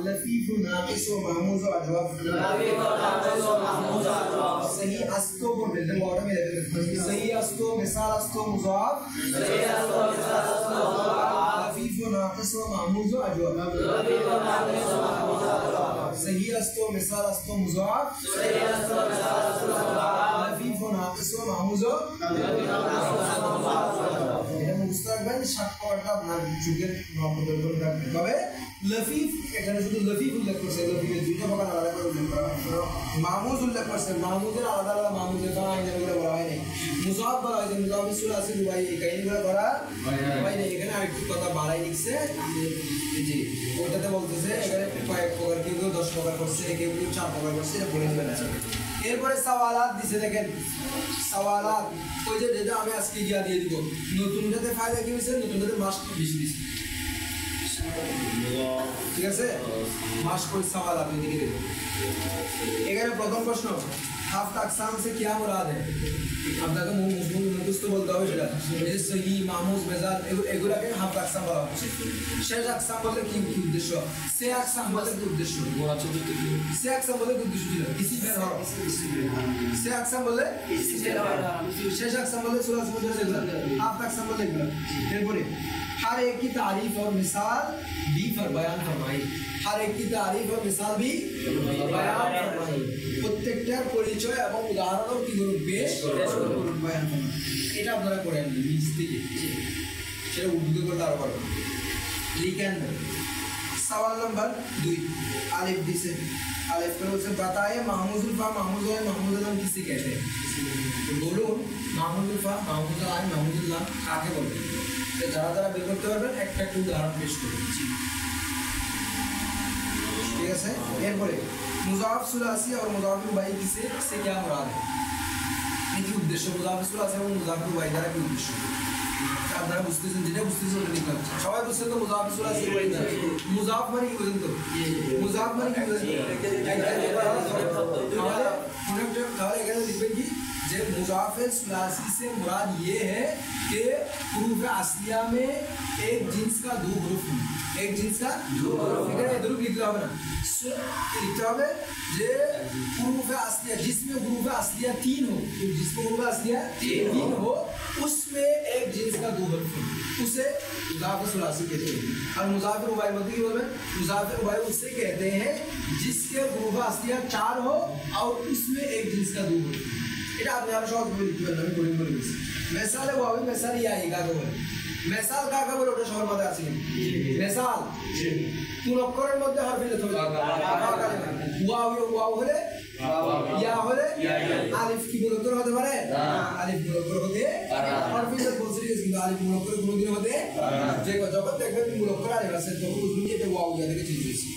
लफीफ व नाकिस महमूज व अजवफ सही अस्तो को बिल्डिंग ऑर्डर में सही अस्तो मिसाल अस्तो मुजाफ लफीफ व नाकिस महमूज व अजवफ सही अस्तो मिसाल अस्तो मुजाफ लफीफ व नाकिस महमूज व এটা মুস্তাকবান সাতটা নাম যুগের নবদল তবে লফীফ এখানে শুধু লফীফ উল্লেখ করছে লফীফের দুইটা প্রকার আলাদা করে উল্লেখ করা মাহমুজ উল্লেখ করছে মাহমুজের আলাদা আলাদা মাহমুজের কারণ আইনগুলো বলা হয়নি মুজাফ বলা হয়েছে মুজাফের সুরা আছে ভাই এই কাহিনীগুলো করা ভাই না এখানে আরেকটু কথা বাড়াই লিখছে জি ওটাতে বলতেছে এখানে কয়েক প্রকার কেউ 10 প্রকার করছে কেউ 4 প্রকার করছে এটা বলে দিবেন এরপরে সওয়ালাত দিছে দেখেন সওয়ালাত ওই যে যেটা আমি আজকে গিয়া দিয়ে দিব নতুনটাতে ফায়দা কি হইছে নতুনটাতে মাস্ক বেশি দিছে ঠিক আছে মাস্ক কোই সওয়ালাত আমি দিয়ে দেব এখানে প্রথম প্রশ্ন হাফতা আকসাম से क्या मुराद है আপনাকে মুখস্থ বলতে হবে সেটা এই যে সহি মাহমুজ মেজাল এগুলাকে হাফতা আকসাম বলা হচ্ছে শেষ আকসাম বলতে কি উদ্দেশ্য সে আকসাম বলতে কি উদ্দেশ্য সে আকসাম বলতে কি উদ্দেশ্য ছিল ইসি ফের হলো সে আকসাম বলতে ইসি ফের হলো শেষ আকসাম বলতে সূরা মুজাহিদ এগুলা হাফতা আকসাম বলতে এগুলা এরপরে हर एक की तारीफ और मिसाल भी बयान फरमाई हर एक की तारीफ और मिसाल भी बयान फरमाई প্রত্যেকটার পরিচয় এবং উদাহরণও কি করুন বেশ করুন বয়ান করুন এটা আপনারা পড়েন নিজ থেকে সেটা উর্দুতে করলে আরো ভালো লিখেন सवाल नंबर 2 अलिफ दिसे अलिफ पर उसे बताए महमूजुल फा महमूजुल है महमूजुल लाम किसे कहते हैं तो बोलूं महमूजुल फा महमूजुल है महमूजुल लाम काके बोलते हैं तो जरा जरा बेर করতে পারবেন একটা একটু উদাহরণ পেশ করুন ठीक है এরপরে मुजाफ सुलासी और मुजाफ रुबाई किसे से क्या मुराद है इनकी उद्देश्य मुजाफ सुलासी और मुजाफ रुबाई দ্বারা কি উদ্দেশ্য আপনারা বুঝতেছেন যেটা বুঝতেছেন ওটা লিখতে হবে সবাই বুঝছেন তো মুজাফ সুলাসি মুজাফ মানে কি বুঝেন তো মুজাফ মানে কি বুঝেন তাহলে এখানে লিখবেন কি যে मुजाफ सुलासी से मुराद ये है कि हुरूफ असलिया में एक जिन्स का दो हरूफ एक जिन्स का दो हरूफ এখানে हरूफ লিখতে হবে না लिखते হবে যে हुरूफ असलिया जिसमें हुरूफ असलिया 3 हो जिसमें हुरूफ असलिया 3 हो उसमें एक जिन्स का दो हरूफ उसे मुजाफ सुलासी कहते हैं और मुजाफ रुबाई मतलब क्या बोलते हैं मुजाफ रुबाई उसे कहते हैं जिसके हुरूफ असलिया 4 हो और उसमें एक जिन्स का दो हरूफ এটা আপনি আর সহজ করে দিতে পারবেন আমি করে বলে দিচ্ছি মিসালে ওয়াবি মিসাল ইয়াই কাকে বলে মিসাল কাকে বলে ওটা সবার মধ্যে আছে মিসাল কোন অক্ষরের মধ্যে হরফ দিতে হবে ওয়াও হলে ইয়া হলে আলিফ কি মুরক্কর হতে পারে আলিফ মুরক্কর হতে হরফ দিতে বলছি কিন্তু আলিফ মুরক্কর কোনদিন হতে যে যখন দেখবেন মুরক্কর আলিফ আছে তখন বুঝবেন যে এটা ওয়াও ইয়া থেকে চেঞ্জ হয়েছে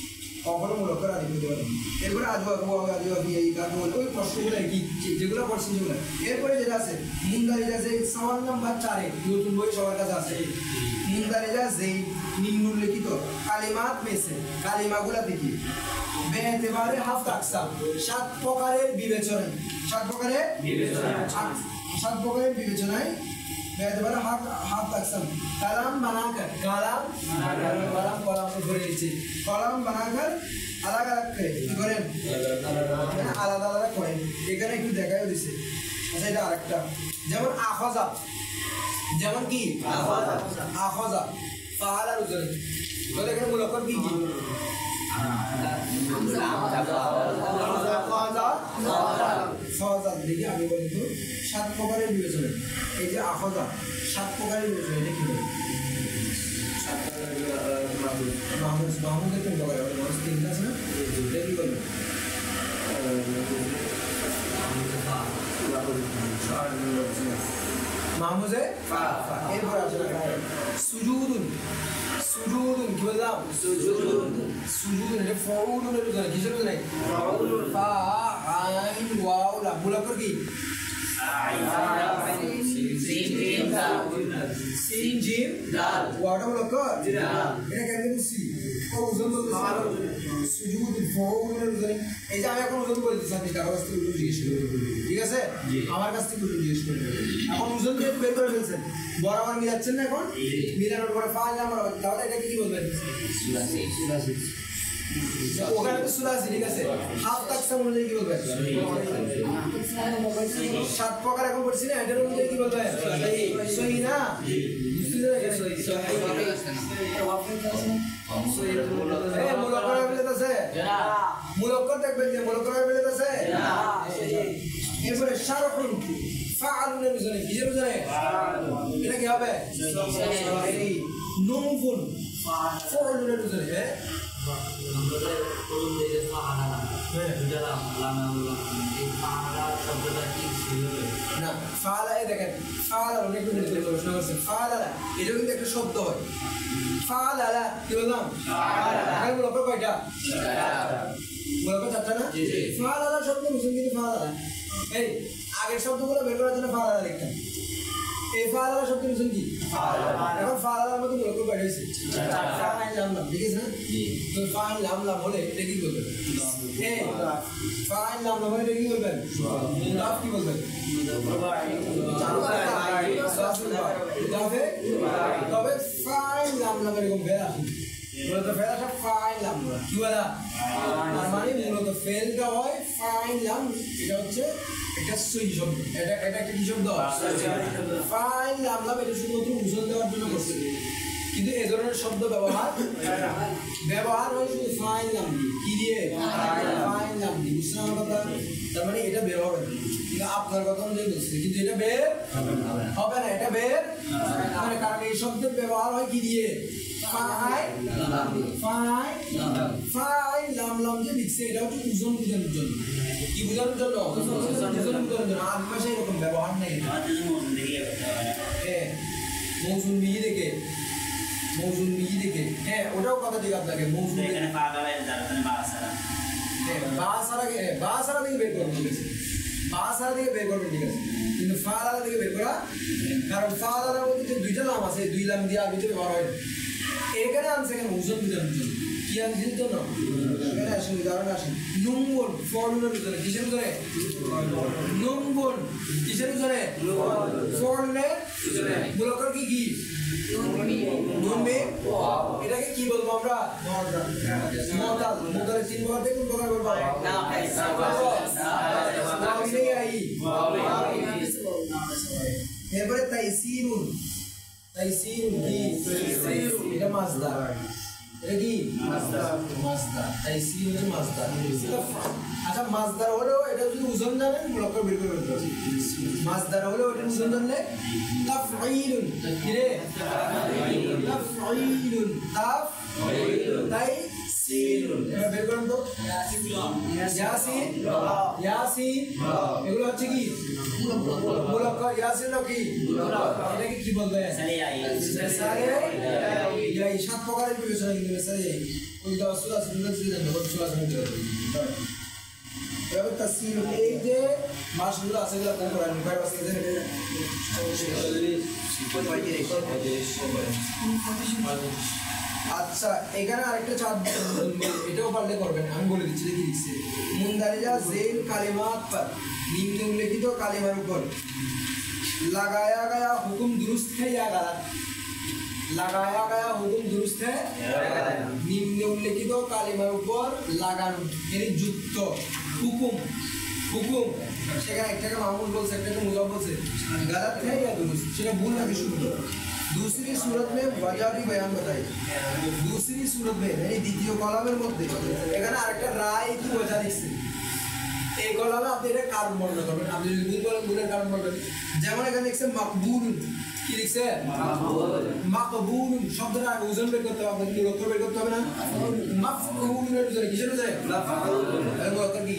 কখনো মুরক্কর আলিফ দিতে পারেন এরপরে আজওয়াবি এই কাকে বলে ওই প্রশ্নগুলো কি যেগুলো পড়ছেন সেগুলো এরপরে যেটা আছে মুনদারিজা যে সওয়াল নাম্বার 4 এ নতুন বই সবার কাছে আছে মুনদারিজা যে নিম্নলিখিত কালিমাত মেসে কালিমাগুলো দেখি বেএতবারে হাফত আকসাম 7 প্রকারের বিবেচনায় 7 প্রকারের বিবেচনায় বেএতবারে হাফত আকসাম কালাম বানাकर কালাম কলাম করে নিচ্ছে কলাম বানাकर अलग अलग করে কি করেন আলাদা আলাদা করেন এখানে একটু দেখাও দিছে আচ্ছা এটা আরেকটা যেমন আখাযা যেমন কি আখাযা ফাআলা রুজুল তাহলে এখানে মুলাক্কার কি কি ফাআলা দেখি আমি বলি তো 7 প্রকারের বিবেচনা এই যে আখাযা 7 প্রকারের বিবেচনা এটা কি বলে মাহমুদ কোন প্রকার হবে মানুষ তিনটা আছে না এটা কি বলবে মাহমুদে এরপর আছে সুজুদুন কি বললাম সুজুদুন এটা ফাউলুন এর জানা কিসের জানা ফাউলুন ফা আইন ওয়াও লা মুলাক্কার কি সিন জিম দাল ওয়াটা মুলাক্কার এটা কেন সি ও ওজন বলতে সুজুদ ফাউলুন এর জানা এই যে আমি এখন ওজন বলে দিচ্ছি আপনি কারো কাছ থেকে ওজন জিজ্ঞেস করবেন ঠিক আছে আমার কাছ থেকে ওজন জিজ্ঞেস করবেন এখন ওজন দিয়ে বের করে ফেলছেন বরাবর মিলাচ্ছেন না এখন মিলানোর পরে ফাইল নাম্বার তাহলে এটা কি বলবেন সুলাসি ওখানে তো সুলাসি ঠিক আছে হাফ তাকসাম অনুযায়ী কি বলবেন 7 প্রকার এখন বলছি না এটার অনুযায়ী কি বলবেন সহি না মুলাক্কার মিলাতেছে মুলাক্কার দেখবেন যে মুলাক্কার মিলাতেছে এরপরে শারহুন ফাআলুনের বুঝানে কিসের বুঝানে এটা কি হবে নুনফুন ফাআলুনের বুঝানে আমাদের কোন দেশে ফাআলা দুটা লামা এই ফাআলা শব্দটা কি ছিল না ফাআলা এই দেখেন ফাআলা অনেক কিছু প্রশ্ন আছে ফাআলা এটা কিন্তু একটা শব্দ হয় ফাআলা কি বললাম ফাআলা আর বলবো কয়টা বলবো চারটা না ফাআলা শব্দ বুঝুন কিন্তু ফাআলা এই আগের শব্দগুলো বের করার জন্য ফাআলা লিখতাম এই ফাআলা শব্দ বুঝুন কি এখন ফাআলার মধ্যে বলবো কয়টা আছে ফাআল লাম ঠিক আছে না তো ফাআল লাম বলে এটা কি বলবেন এই ফাআল লাম বলে এটা কি বলবেন মুদাফ কি বলবেন তবে ফাইল লাম এরকম বেড়া মূলত ফেলা সব ফাইল লাম কি বলা তার মানে মূলত ফেলটা হয় ফাইল লাম এটা হচ্ছে একটা সই শব্দ এটা একটা কি শব্দ ফাইল লাম এটা শুধুমাত্র উচ্চারণ দেওয়ার জন্য করছে কিন্তু এই ধরনের শব্দ ব্যবহার হয় শুধু ফাইল লাম দিয়ে কি দিয়ে ফাইল লাম দিয়ে বুঝছেন আমার কথা তার মানে এটা বের হবে কিন্তু আপনার কথা অনুযায়ী বলছে কিন্তু এটা বের হবে না এটা বের মানে কারণ এই শব্দের ব্যবহার হয় কি দিয়ে ফাই লাম লাম যে লিখছে এটা হচ্ছে ওজন বোঝানোর জন্য কি বোঝানোর জন্য ওজন বোঝানোর জন্য আরবি ভাষায় এরকম ব্যবহার নেই হ্যাঁ মৌসুম মিহি দেখে হ্যাঁ ওটাও কথা ঠিক আপনাকে মৌসুম এখানে বা সারা থেকে বের করবেন ঠিক আছে বা সারা থেকে বের করবেন ঠিক আছে কিন্তু ফা আলাদা থেকে বের করা কারণ ফা আলাদার মধ্যে যে দুইটা নাম আছে দুই লাম দিয়ে আরবিতে ব্যবহার হয় এখানে আনছে কেন ওজন বোঝানোর জন্য কি আনছে জন্য এখানে আসেন উদাহরণ আসেন নুম্বন ফলনের ভিতরে কিসের ভিতরে নুম্বন কিসের ভিতরে ফলনের মূলকর কি কি নুনবে এটাকে কি বলবো আমরা মদাল মদালের তিন প্রকার থেকে কোন প্রকার বলবো এবারে তাইসিরুন কি এটা মাসদার এটা কি মাসদার তাইসির হচ্ছে মাসদার আচ্ছা মাসদার হলো এটা যদি ওজন জানেন মূলকর বের করে ফেলতে মাসদার হলো ওটা ওজন জানলে তাফঈলুন কিরে তাফঈলুন তাইসিরুন এবার বের করুন তো ইয়াসিন এগুলো হচ্ছে কি মূলকর ইয়াসিন কি এটাকে কি বলবে সারে এই সাত প্রকারের বিবেচনা কিন্তু সারে ওই দশটা সুন্দর ছিল না দশটা সুন্দর এবার তাসির এই যে মাসগুলো আছে এগুলো কোন কোরআন কয় আছে আচ্ছা এখানে আরেকটা চাঁদ এটাও পারলে করবেন আমি বলে দিচ্ছি কি লিখছে মুন্দারিজা জেল কালিমাত पर निम्नलिखित कालिमार ऊपर लगाया गया हुक्म दुरुस्त है या गलत लगाया गया हुक्म दुरुस्त है निम्नलिखित कालिमार ऊपर লাগানো यानी যুক্ত হুকুম সেখানে একটাকে মামুল বলছে একটাকে মুজাব বলছে गलत है या दुरुस्त সেটা ভুল নাকি শুদ্ধ दूसरी सूरत में वजह भी बयान बताई दूसरी सूरत में यानी দ্বিতীয় কলামের মধ্যে এখানে আরেকটা রায় কি वजह লিখছে এই কলামে আপনি এটা কারণ বর্ণনা করবেন আপনি যদি ভুল বলেন ভুলের কারণ বলবেন যেমন এখানে লিখছে মাকবুলুন কি লিখছে মাকবুলুন শব্দটা আগে ওজন বের করতে হবে আপনাকে লক্ষ্য বের করতে হবে না মাফউলুনের ভিতরে কিসের ভিতরে মাফউলুন এর অর্থ কি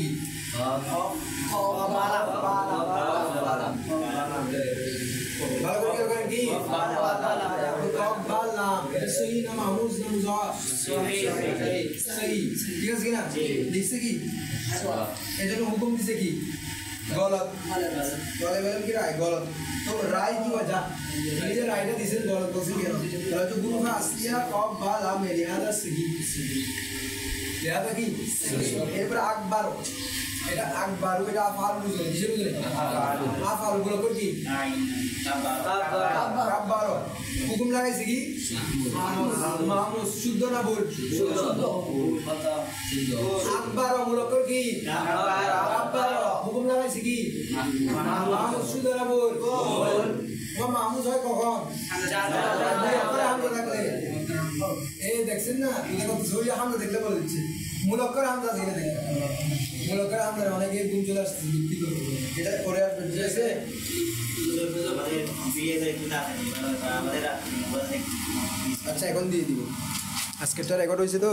ভালো করে করেন কি বালাম এটা সহি না মাহমুজ না মুজাফ সহি ঠিক আছে কিনা লিখছে কি এজন্য হুকুম দিছে কি গলত বলেন কি রায় গলত তো রায় কি वजह এই যে রায়টা দিছেন গলত বলছেন কেন তাহলে তো গুরু আসলিয়া কব বালাম লিহাদা সহি লিহাদা কি এরপর আকবার এটা আকবার এটা আফআল বুঝলেন কিসের বুঝলেন আফআল গুলো কি আকবার হুকুম লাগাইছে কি মাহমুদ শুদ্ধ না ভুল শুদ্ধ আকবার মূলকর কি আকবার হুকুম লাগাইছে কি মাহমুদ শুদ্ধ না ভুল মাহমুদ হয় কখন এই দেখছেন না এটা কত সহি হামদা দেখলে বলে দিচ্ছে মূলকর হামদা দেখলে দেখেন মূলকর হামদা অনেকে গুণ চলে আসছে যুক্তি করে এটা করে আসবে ঠিক আছে আচ্ছা এখন দিয়ে দিব আজকেরটা রেকর্ড হয়েছে তো